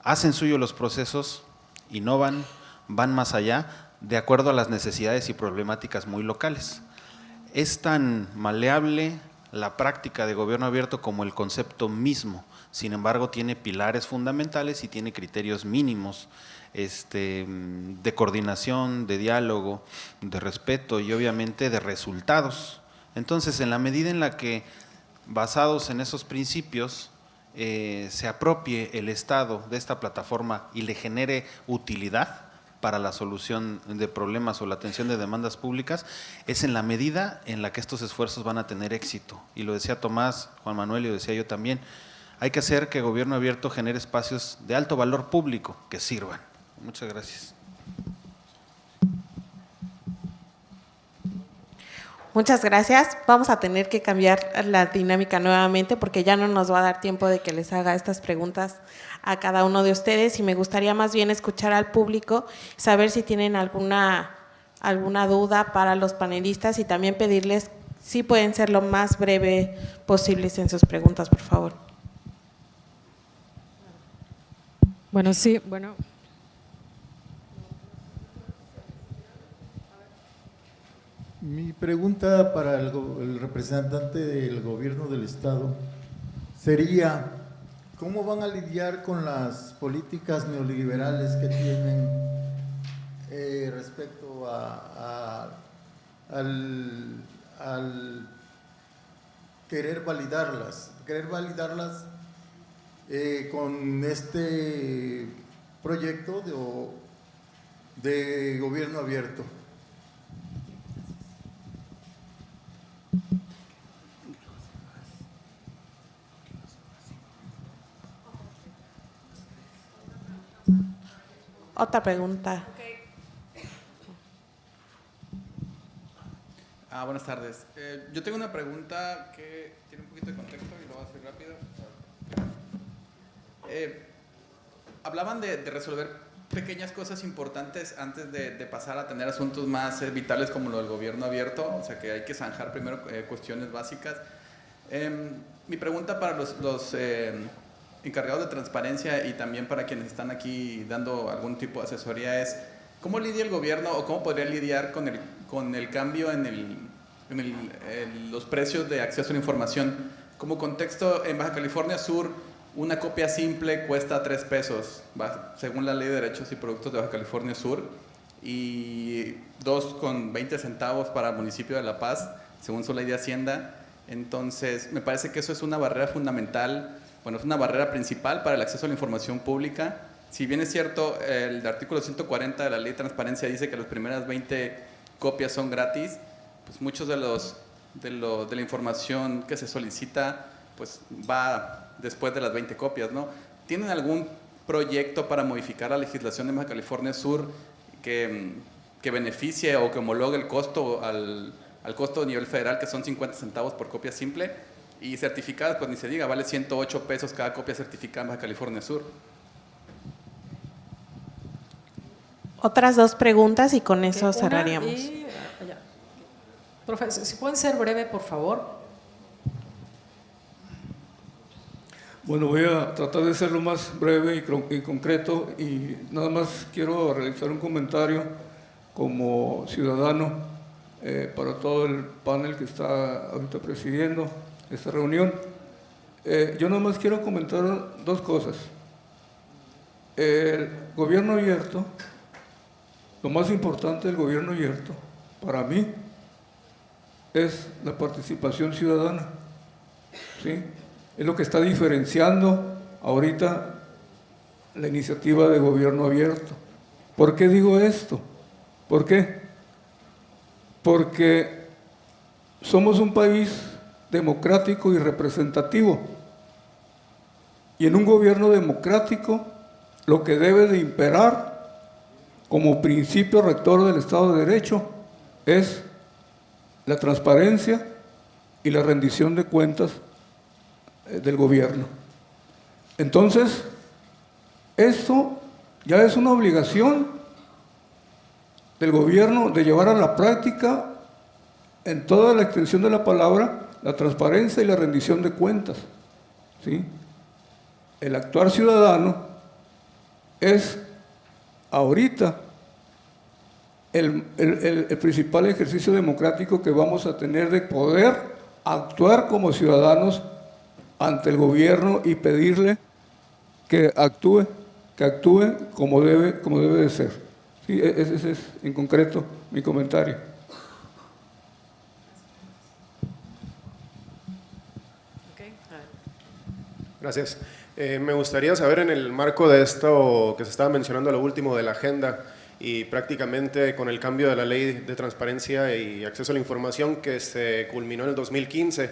Hacen suyo los procesos, innovan, van más allá, de acuerdo a las necesidades y problemáticas muy locales. Es tan maleable la práctica de gobierno abierto como el concepto mismo, sin embargo tiene pilares fundamentales y tiene criterios mínimos de coordinación, de diálogo, de respeto y obviamente de resultados. Entonces, en la medida en la que, basados en esos principios, se apropie el Estado de esta plataforma y le genere utilidad para la solución de problemas o la atención de demandas públicas, es en la medida en la que estos esfuerzos van a tener éxito. Y lo decía Tomás, Juan Manuel y lo decía yo también, hay que hacer que el gobierno abierto genere espacios de alto valor público que sirvan. Muchas gracias. Muchas gracias. Vamos a tener que cambiar la dinámica nuevamente porque ya no nos va a dar tiempo de que les haga estas preguntas a cada uno de ustedes y me gustaría más bien escuchar al público, saber si tienen alguna duda para los panelistas y también pedirles si pueden ser lo más breve posibles en sus preguntas, por favor. Bueno, sí, bueno. Mi pregunta para el representante del gobierno del Estado sería, ¿cómo van a lidiar con las políticas neoliberales que tienen respecto al querer validarlas con este proyecto de gobierno abierto? Otra pregunta. Buenas tardes. Yo tengo una pregunta que tiene un poquito de contexto y lo voy a hacer rápido. Hablaban de resolver pequeñas cosas importantes antes de pasar a tener asuntos más vitales como lo del gobierno abierto, o sea que hay que zanjar primero cuestiones básicas. Mi pregunta para los encargados de transparencia y también para quienes están aquí dando algún tipo de asesoría es, ¿cómo lidia el gobierno o cómo podría lidiar con el cambio en los precios de acceso a la información? Como contexto, en Baja California Sur, una copia simple cuesta 3 pesos, según la Ley de Derechos y Productos de Baja California Sur, y 2,20 centavos para el municipio de La Paz, según su ley de Hacienda. Entonces, me parece que eso es una barrera fundamental, bueno, es una barrera principal para el acceso a la información pública. Si bien es cierto, el artículo 140 de la Ley de Transparencia dice que las primeras 20 copias son gratis, pues muchos de la información que se solicita pues va después de las 20 copias, ¿no? ¿Tienen algún proyecto para modificar la legislación de Baja California Sur que beneficie o que homologue el costo al costo a nivel federal, que son 50 centavos por copia simple? Y certificadas, pues ni se diga, vale 108 pesos cada copia certificada en Baja California Sur. Otras 2 preguntas y con eso cerraríamos. Profe, si pueden ser breve, por favor. Bueno, voy a tratar de ser lo más breve y concreto, y nada más quiero realizar un comentario como ciudadano para todo el panel que está ahorita presidiendo esta reunión. Yo nada más quiero comentar 2 cosas. El gobierno abierto, lo más importante del gobierno abierto, para mí, es la participación ciudadana, ¿sí? Es lo que está diferenciando ahorita la iniciativa de gobierno abierto. ¿Por qué digo esto? ¿Por qué? Porque somos un país democrático y representativo. Y en un gobierno democrático, lo que debe de imperar como principio rector del Estado de Derecho es la transparencia y la rendición de cuentas del gobierno. Entonces, esto ya es una obligación del gobierno de llevar a la práctica, en toda la extensión de la palabra, la transparencia y la rendición de cuentas, ¿sí? El actuar ciudadano es ahorita el principal ejercicio democrático que vamos a tener de poder actuar como ciudadanos ante el gobierno y pedirle que actúe como debe de ser. Sí, ese es en concreto mi comentario. Gracias. Me gustaría saber, en el marco de esto que se estaba mencionando, lo último de la agenda, y prácticamente con el cambio de la Ley de Transparencia y Acceso a la Información que se culminó en el 2015,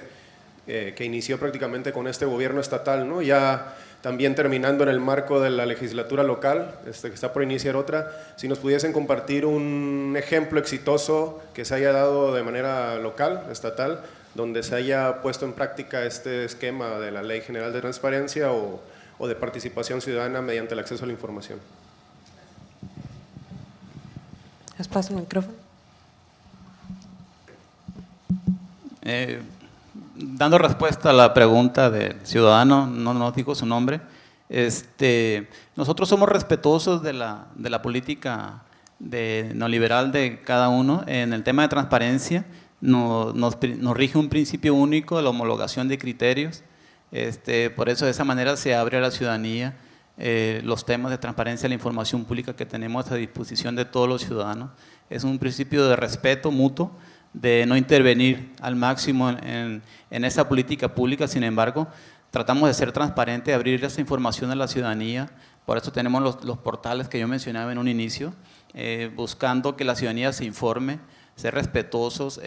que inició prácticamente con este gobierno estatal, ¿no? Ya también terminando en el marco de la legislatura local, que está por iniciar otra, si nos pudiesen compartir un ejemplo exitoso que se haya dado de manera local, estatal, donde se haya puesto en práctica este esquema de la Ley General de Transparencia o de participación ciudadana mediante el acceso a la información. Les paso el micrófono. Dando respuesta a la pregunta del ciudadano, no digo su nombre, nosotros somos respetuosos de la política neoliberal de cada uno. En el tema de transparencia nos rige un principio único de la homologación de criterios. Por eso, de esa manera se abre a la ciudadanía los temas de transparencia de la información pública que tenemos a disposición de todos los ciudadanos. Es un principio de respeto mutuo, de no intervenir al máximo en esa política pública. Sin embargo, tratamos de ser transparentes, de abrir esa información a la ciudadanía. Por eso tenemos los portales que yo mencionaba en un inicio, buscando que la ciudadanía se informe, ser respetuosos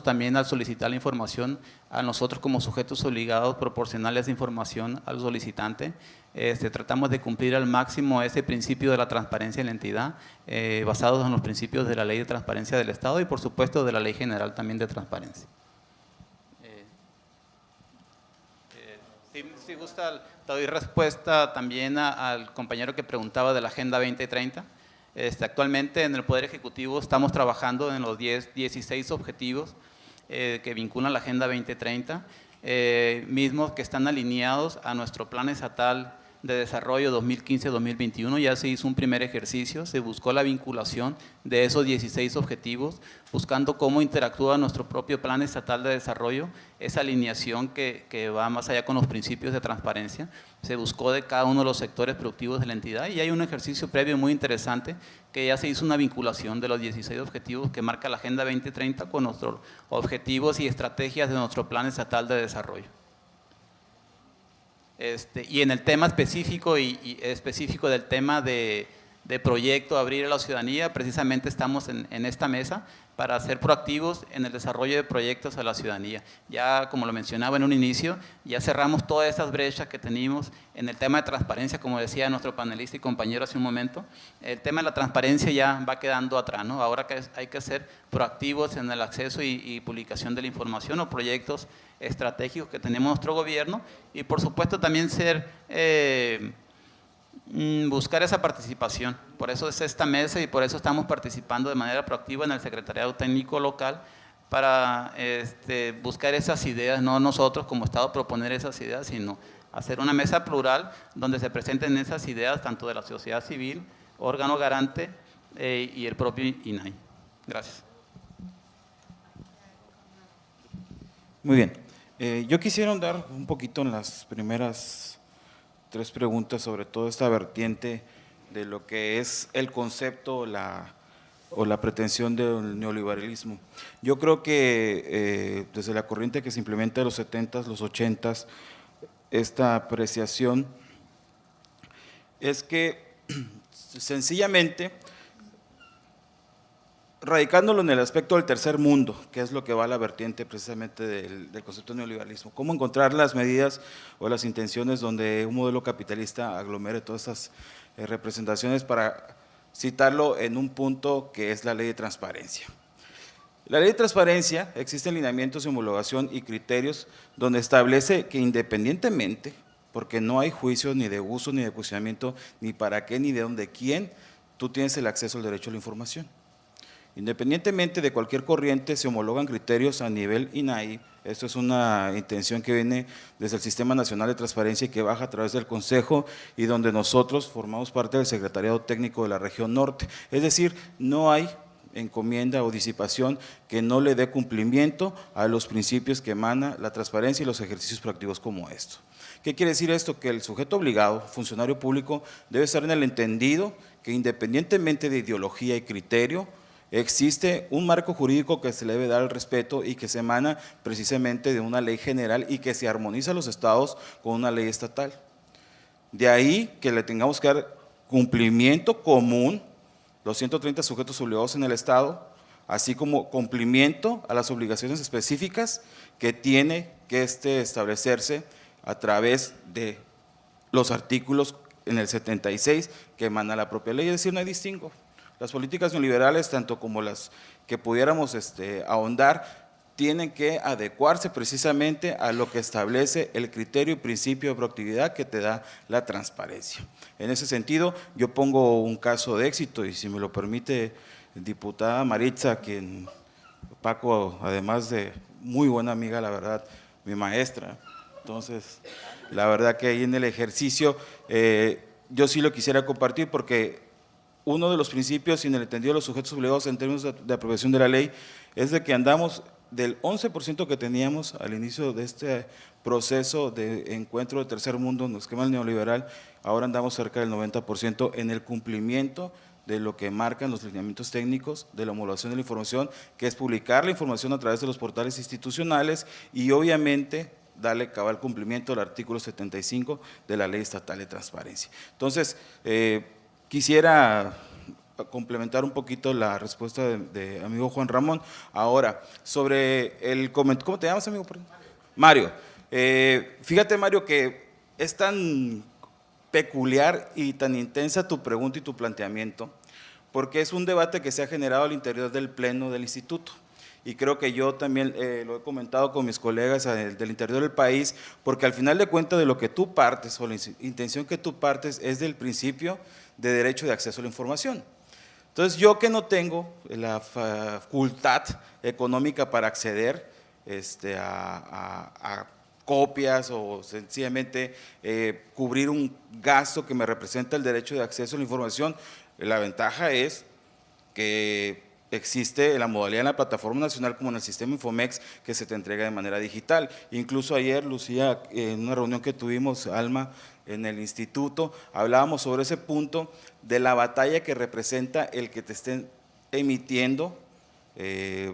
también al solicitar la información a nosotros como sujetos obligados, proporcionarles esa información al solicitante. Tratamos de cumplir al máximo ese principio de la transparencia en la entidad, basados en los principios de la Ley de Transparencia del Estado y por supuesto de la Ley General también de Transparencia. Si gusta, te doy respuesta también al compañero que preguntaba de la Agenda 2030. Actualmente en el Poder Ejecutivo estamos trabajando en los 16 objetivos que vinculan la Agenda 2030 mismos que están alineados a nuestro Plan Estatal de Desarrollo 2015-2021. Ya se hizo un primer ejercicio, se buscó la vinculación de esos 16 objetivos, buscando cómo interactúa nuestro propio Plan Estatal de Desarrollo, esa alineación que va más allá con los principios de transparencia. Se buscó de cada uno de los sectores productivos de la entidad y hay un ejercicio previo muy interesante que ya se hizo una vinculación de los 16 objetivos que marca la Agenda 2030 con nuestros objetivos y estrategias de nuestro Plan Estatal de Desarrollo. Y en el tema específico y específico del tema de proyecto Abrir a la Ciudadanía, precisamente estamos en esta mesa para ser proactivos en el desarrollo de proyectos a la ciudadanía. Ya, como lo mencionaba en un inicio, ya cerramos todas esas brechas que teníamos en el tema de transparencia, como decía nuestro panelista y compañero hace un momento. El tema de la transparencia ya va quedando atrás, ¿no? Ahora que hay que ser proactivos en el acceso y publicación de la información o proyectos estratégicos que tenemos nuestro gobierno y, por supuesto, también ser buscar esa participación. Por eso es esta mesa y por eso estamos participando de manera proactiva en el Secretariado Técnico Local para buscar esas ideas, no nosotros como Estado proponer esas ideas, sino hacer una mesa plural donde se presenten esas ideas tanto de la sociedad civil, órgano garante y el propio INAI. Gracias. Muy bien. Yo quisiera ahondar un poquito en las primeras 3 preguntas sobre toda esta vertiente de lo que es el concepto o la pretensión del neoliberalismo. Yo creo que desde la corriente que se implementa en los 70s, los 80s, esta apreciación es que sencillamente, radicándolo en el aspecto del tercer mundo, que es lo que va a la vertiente precisamente del concepto de neoliberalismo, cómo encontrar las medidas o las intenciones donde un modelo capitalista aglomere todas estas representaciones para citarlo en un punto que es la ley de transparencia. La ley de transparencia existen lineamientos de homologación y criterios donde establece que independientemente, porque no hay juicio ni de uso ni de cuestionamiento, ni para qué ni de dónde, quién, tú tienes el acceso al derecho a la información. Independientemente de cualquier corriente, se homologan criterios a nivel INAI. Esto es una intención que viene desde el Sistema Nacional de Transparencia y que baja a través del Consejo y donde nosotros formamos parte del Secretariado Técnico de la Región Norte. Es decir, no hay encomienda o disipación que no le dé cumplimiento a los principios que emana la transparencia y los ejercicios proactivos como esto. ¿Qué quiere decir esto? Que el sujeto obligado, funcionario público, debe estar en el entendido que independientemente de ideología y criterio, existe un marco jurídico que se le debe dar al respeto y que se emana precisamente de una ley general y que se armoniza a los estados con una ley estatal. De ahí que le tengamos que dar cumplimiento común, los 130 sujetos obligados en el estado, así como cumplimiento a las obligaciones específicas que tiene que establecerse a través de los artículos en el 76 que emana la propia ley, es decir, no hay distingo. Las políticas neoliberales, tanto como las que pudiéramos ahondar, tienen que adecuarse precisamente a lo que establece el criterio y principio de proactividad que te da la transparencia. En ese sentido, yo pongo un caso de éxito y si me lo permite, diputada Maritza, quien Paco, además de muy buena amiga, la verdad, mi maestra, entonces, la verdad que ahí en el ejercicio yo sí lo quisiera compartir porque uno de los principios y en el entendido de los sujetos obligados en términos de aprobación de la ley es de que andamos del 11% que teníamos al inicio de este proceso de encuentro de tercer mundo en el esquema neoliberal, ahora andamos cerca del 90% en el cumplimiento de lo que marcan los lineamientos técnicos de la homologación de la información, que es publicar la información a través de los portales institucionales y obviamente darle cabal cumplimiento al artículo 75 de la Ley Estatal de Transparencia. Entonces, quisiera complementar un poquito la respuesta de amigo Juan Ramón. Ahora, sobre el comentario, ¿cómo te llamas, amigo? Mario. Fíjate, Mario, que es tan peculiar y tan intensa tu pregunta y tu planteamiento, porque es un debate que se ha generado al interior del pleno del instituto. Y creo que yo también lo he comentado con mis colegas del interior del país, porque al final de cuentas de lo que tú partes o la intención que tú partes es del principio de derecho de acceso a la información. Entonces yo que no tengo la facultad económica para acceder a copias o sencillamente cubrir un gasto que me representa el derecho de acceso a la información. La ventaja es que existe la modalidad en la plataforma nacional como en el sistema Infomex que se te entrega de manera digital. Incluso ayer, Lucía, en una reunión que tuvimos, Alma, en el instituto, hablábamos sobre ese punto de la batalla que representa el que te estén emitiendo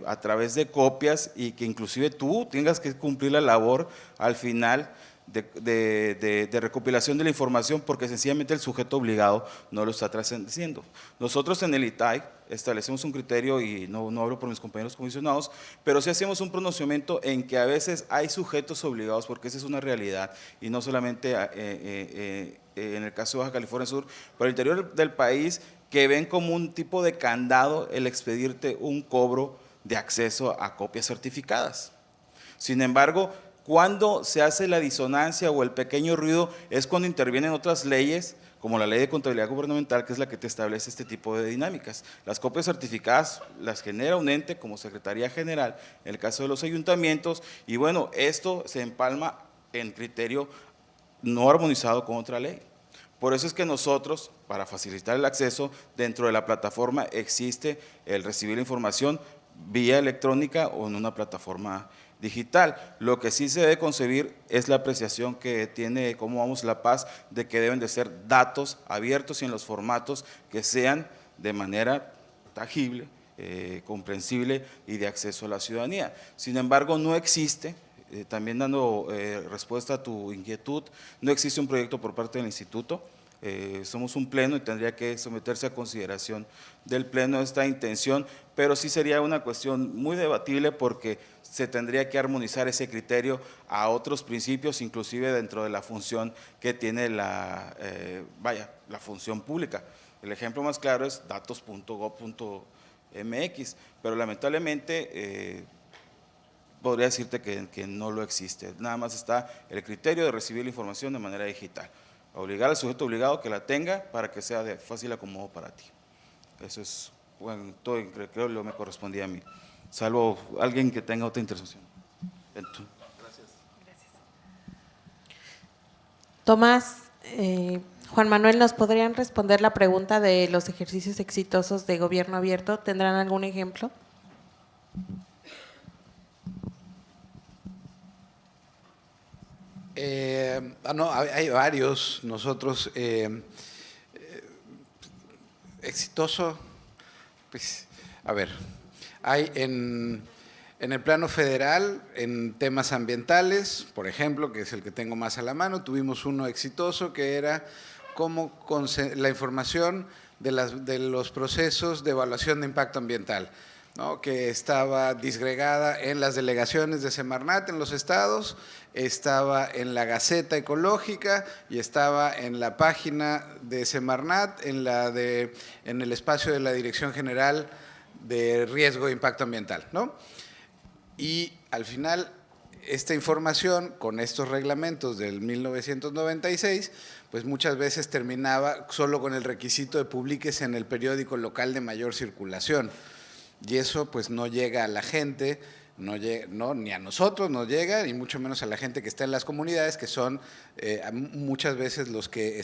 a través de copias y que inclusive tú tengas que cumplir la labor al final de recopilación de la información porque sencillamente el sujeto obligado no lo está trascendiendo. Nosotros en el ITAI establecemos un criterio y no hablo por mis compañeros comisionados, pero sí hacemos un pronunciamiento en que a veces hay sujetos obligados porque esa es una realidad y no solamente en el caso de Baja California Sur, pero el interior del país que ven como un tipo de candado el expedirte un cobro de acceso a copias certificadas. Sin embargo, cuando se hace la disonancia o el pequeño ruido es cuando intervienen otras leyes, como la Ley de Contabilidad Gubernamental, que es la que te establece este tipo de dinámicas. Las copias certificadas las genera un ente como Secretaría General, en el caso de los ayuntamientos, y bueno, esto se empalma en criterio no armonizado con otra ley. Por eso es que nosotros, para facilitar el acceso, dentro de la plataforma existe el recibir la información vía electrónica o en una plataforma digital. Lo que sí se debe concebir es la apreciación que tiene Cómo Vamos La Paz de que deben de ser datos abiertos y en los formatos que sean de manera tangible, comprensible y de acceso a la ciudadanía. Sin embargo, no existe, también dando respuesta a tu inquietud, no existe un proyecto por parte del instituto. Somos un pleno y tendría que someterse a consideración del pleno esta intención, pero sí sería una cuestión muy debatible porque se tendría que armonizar ese criterio a otros principios, inclusive dentro de la función que tiene la función pública. El ejemplo más claro es datos.gov.mx, pero lamentablemente podría decirte que no lo existe, nada más está el criterio de recibir la información de manera digital. Obligar al sujeto obligado que la tenga para que sea de fácil acomodo para ti. Eso es, bueno, todo creo que me correspondía a mí, salvo alguien que tenga otra intervención. Gracias. Tomás, Juan Manuel, ¿nos podrían responder la pregunta de los ejercicios exitosos de gobierno abierto? ¿Tendrán algún ejemplo? No, hay varios. Nosotros, exitoso, pues, a ver, hay en el plano federal, en temas ambientales, por ejemplo, que es el que tengo más a la mano, tuvimos uno exitoso que era cómo la información de los procesos de evaluación de impacto ambiental, ¿no? Que estaba disgregada en las delegaciones de Semarnat en los estados, estaba en la Gaceta Ecológica y estaba en la página de Semarnat, en el espacio de la Dirección General de Riesgo e Impacto Ambiental, ¿no? Y al final, esta información con estos reglamentos del 1996, pues muchas veces terminaba solo con el requisito de publiques en el periódico local de mayor circulación. Y eso pues no llega a la gente, ni a nosotros nos llega, y mucho menos a la gente que está en las comunidades, que son muchas veces los que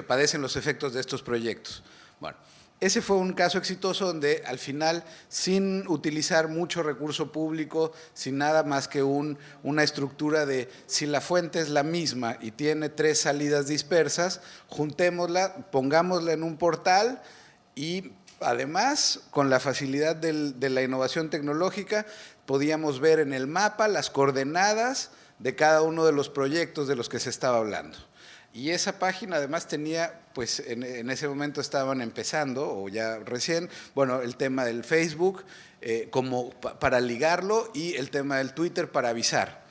padecen los efectos de estos proyectos. Bueno, ese fue un caso exitoso donde al final, sin utilizar mucho recurso público, sin nada más que una estructura de si la fuente es la misma y tiene 3 salidas dispersas, juntémosla, pongámosla en un portal y además, con la facilidad de la innovación tecnológica, podíamos ver en el mapa las coordenadas de cada uno de los proyectos de los que se estaba hablando. Y esa página además tenía, pues en ese momento estaban empezando, o ya recién, bueno, el tema del Facebook como para ligarlo y el tema del Twitter para avisar.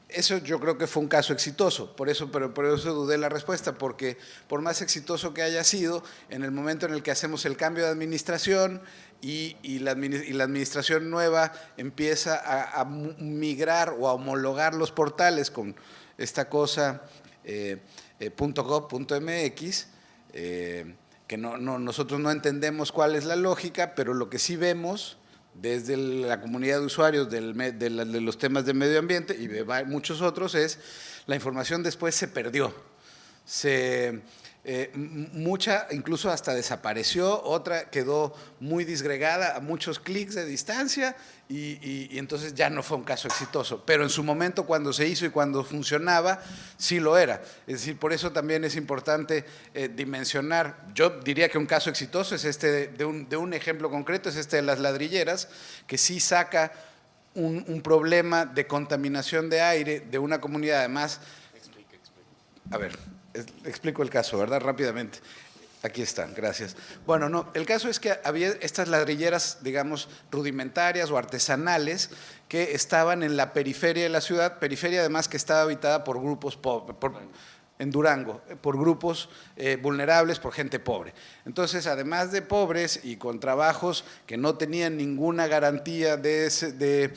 Eso yo creo que fue un caso exitoso, por eso dudé la respuesta, porque por más exitoso que haya sido, en el momento en el que hacemos el cambio de administración y la administración nueva empieza a migrar o a homologar los portales con esta cosa .gov.mx, que nosotros no entendemos cuál es la lógica, pero lo que sí vemos desde la comunidad de usuarios de los temas de medio ambiente y de muchos otros, es la información después se perdió. Mucha incluso hasta desapareció, otra quedó muy disgregada a muchos clics de distancia y entonces ya no fue un caso exitoso. Pero en su momento, cuando se hizo y cuando funcionaba, sí lo era. Es decir, por eso también es importante dimensionar. Yo diría que un caso exitoso es este de un ejemplo concreto, es este de las ladrilleras, que sí saca un problema de contaminación de aire de una comunidad, además. A ver, explico el caso, ¿verdad? Rápidamente. Aquí están, gracias. Bueno, no, el caso es que había estas ladrilleras, digamos, rudimentarias o artesanales que estaban en la periferia de la ciudad, periferia además que estaba habitada por grupos pobres, en Durango, por grupos vulnerables, por gente pobre. Entonces, además de pobres y con trabajos que no tenían ninguna garantía de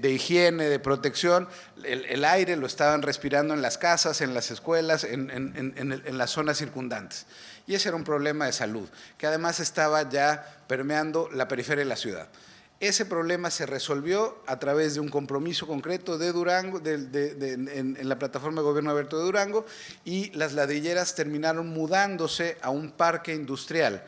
higiene, de protección, el aire lo estaban respirando en las casas, en las escuelas, en las zonas circundantes. Y ese era un problema de salud, que además estaba ya permeando la periferia de la ciudad. Ese problema se resolvió a través de un compromiso concreto de Durango, en la plataforma de Gobierno Abierto de Durango, y las ladrilleras terminaron mudándose a un parque industrial.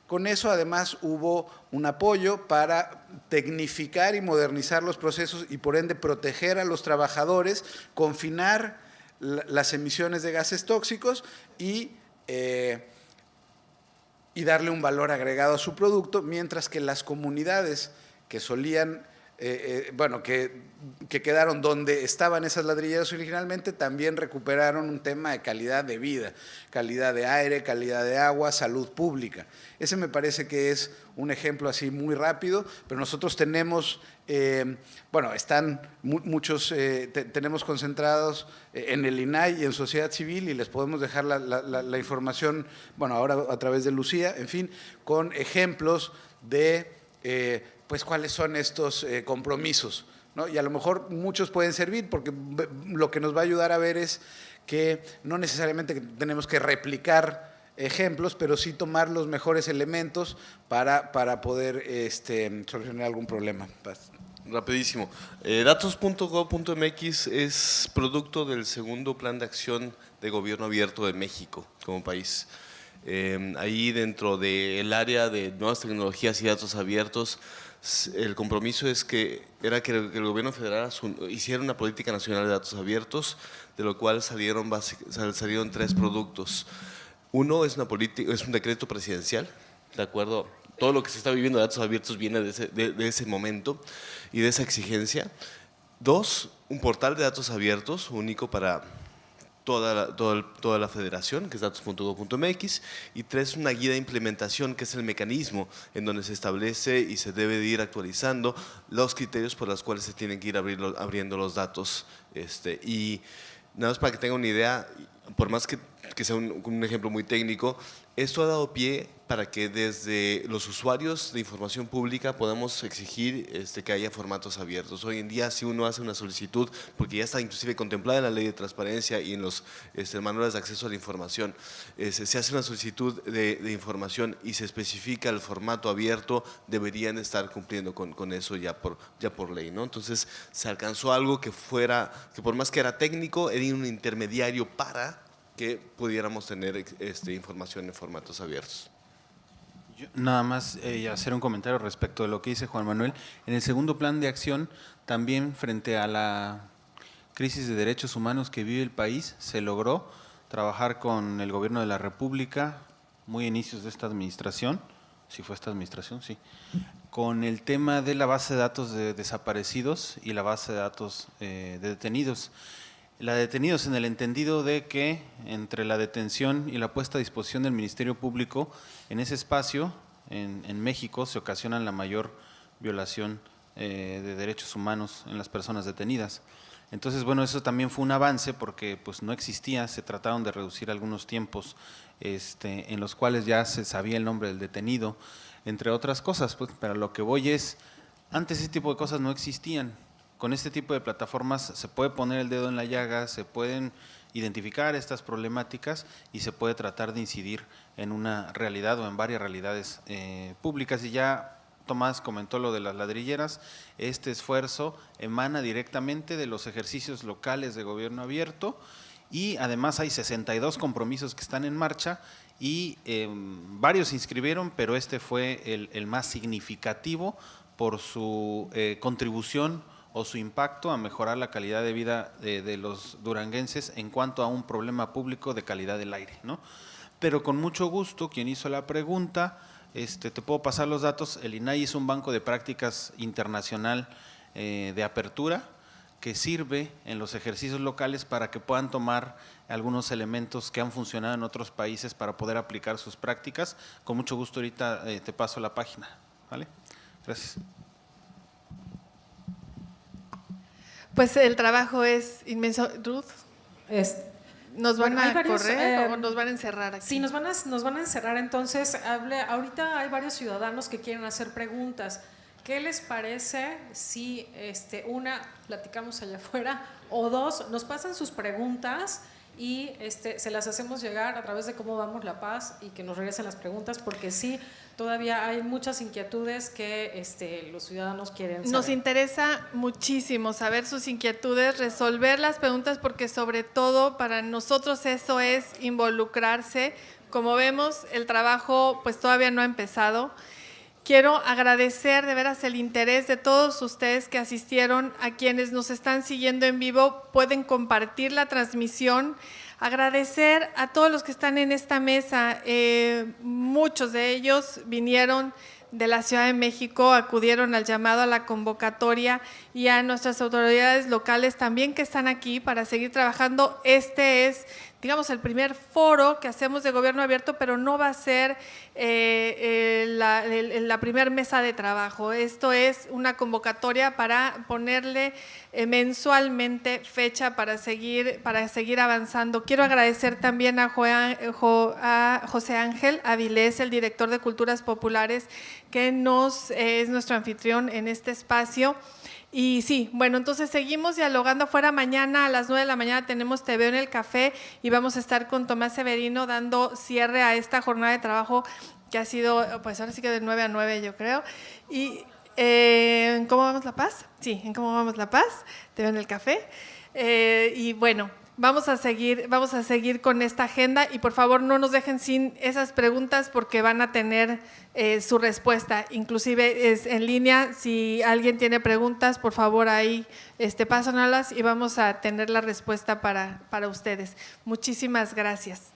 Con eso además hubo un apoyo para tecnificar y modernizar los procesos y por ende proteger a los trabajadores, confinar las emisiones de gases tóxicos y darle un valor agregado a su producto, mientras que las comunidades que solían, que quedaron donde estaban esas ladrilleras originalmente, también recuperaron un tema de calidad de vida, calidad de aire, calidad de agua, salud pública. Ese me parece que es un ejemplo así muy rápido, pero nosotros tenemos, están muchos, tenemos concentrados en el INAI y en sociedad civil y les podemos dejar la información, ahora a través de Lucía, en fin, con ejemplos de pues cuáles son estos compromisos, ¿no? Y a lo mejor muchos pueden servir porque lo que nos va a ayudar a ver es que no necesariamente tenemos que replicar ejemplos, pero sí tomar los mejores elementos para poder solucionar algún problema. Rapidísimo. Datos.gov.mx es producto del segundo plan de acción de Gobierno Abierto de México como país. Ahí dentro del área de nuevas tecnologías y datos abiertos, el compromiso era que el gobierno federal hiciera una política nacional de datos abiertos, de lo cual salieron 3 productos. Uno es un decreto presidencial, de acuerdo, todo lo que se está viviendo de datos abiertos viene de ese momento y de esa exigencia. 2, un portal de datos abiertos único para toda la federación, que es datos.gov.mx, y 3, una guía de implementación, que es el mecanismo en donde se establece y se debe de ir actualizando los criterios por los cuales se tienen que ir abriendo los datos. Y nada más para que tengan una idea, por más que sea un ejemplo muy técnico, esto ha dado pie para que desde los usuarios de información pública podamos exigir que haya formatos abiertos. Hoy en día, si uno hace una solicitud, porque ya está inclusive contemplada en la ley de transparencia y en los manuales de acceso a la información, se hace una solicitud de información y se especifica el formato abierto, deberían estar cumpliendo con eso ya por ley, ¿no? Entonces, se alcanzó algo que por más que era técnico, era un intermediario para que pudiéramos tener información en formatos abiertos. Yo nada más hacer un comentario respecto de lo que dice Juan Manuel. En el segundo plan de acción, también frente a la crisis de derechos humanos que vive el país, se logró trabajar con el gobierno de la República, muy a inicios de esta administración, si fue esta administración, sí, con el tema de la base de datos de desaparecidos y la base de datos de detenidos. La de detenidos en el entendido de que entre la detención y la puesta a disposición del Ministerio Público, en ese espacio, en México, se ocasiona la mayor violación de derechos humanos en las personas detenidas. Entonces, eso también fue un avance porque pues, no existía, se trataron de reducir algunos tiempos en los cuales ya se sabía el nombre del detenido, entre otras cosas, pues, pero lo que voy es, antes ese tipo de cosas no existían. Con este tipo de plataformas se puede poner el dedo en la llaga, se pueden identificar estas problemáticas y se puede tratar de incidir en una realidad o en varias realidades públicas. Y ya Tomás comentó lo de las ladrilleras, este esfuerzo emana directamente de los ejercicios locales de gobierno abierto y además hay 62 compromisos que están en marcha y varios se inscribieron, pero este fue el más significativo por su contribución o su impacto a mejorar la calidad de vida de los duranguenses en cuanto a un problema público de calidad del aire, ¿no? Pero con mucho gusto, quien hizo la pregunta, te puedo pasar los datos. El INAI es un banco de prácticas internacional de apertura que sirve en los ejercicios locales para que puedan tomar algunos elementos que han funcionado en otros países para poder aplicar sus prácticas. Con mucho gusto ahorita te paso la página, ¿vale? Gracias. Pues el trabajo es inmenso. Ruth, ¿nos van a correr o nos van a encerrar aquí? Sí, nos van a encerrar. Entonces, ahorita hay varios ciudadanos que quieren hacer preguntas. ¿Qué les parece si platicamos allá afuera, o dos, nos pasan sus preguntas y se las hacemos llegar a través de Cómo Vamos La Paz y que nos regresen las preguntas, porque sí, todavía hay muchas inquietudes que los ciudadanos quieren saber. Nos interesa muchísimo saber sus inquietudes, resolver las preguntas, porque sobre todo para nosotros eso es involucrarse. Como vemos, el trabajo pues todavía no ha empezado. Quiero agradecer de veras el interés de todos ustedes que asistieron, a quienes nos están siguiendo en vivo, pueden compartir la transmisión. Agradecer a todos los que están en esta mesa, muchos de ellos vinieron de la Ciudad de México, acudieron al llamado a la convocatoria, y a nuestras autoridades locales también que están aquí para seguir trabajando. Este es, digamos, el primer foro que hacemos de gobierno abierto, pero no va a ser la primer mesa de trabajo. Esto es una convocatoria para ponerle mensualmente fecha para seguir avanzando. Quiero agradecer también a José Ángel Avilés, el director de Culturas Populares, que es nuestro anfitrión en este espacio. Y sí, bueno, entonces seguimos dialogando afuera. Mañana a las 9 de la mañana tenemos Te Veo en el Café y vamos a estar con Tomás Severino dando cierre a esta jornada de trabajo que ha sido, pues ahora sí que de 9 a 9 yo creo. Y ¿en Cómo Vamos La Paz? Sí, en Cómo Vamos La Paz, Te Veo en el Café. Y bueno, vamos a seguir con esta agenda, y por favor no nos dejen sin esas preguntas porque van a tener su respuesta. Inclusive es en línea, si alguien tiene preguntas, por favor ahí pásanoslas y vamos a tener la respuesta para ustedes. Muchísimas gracias.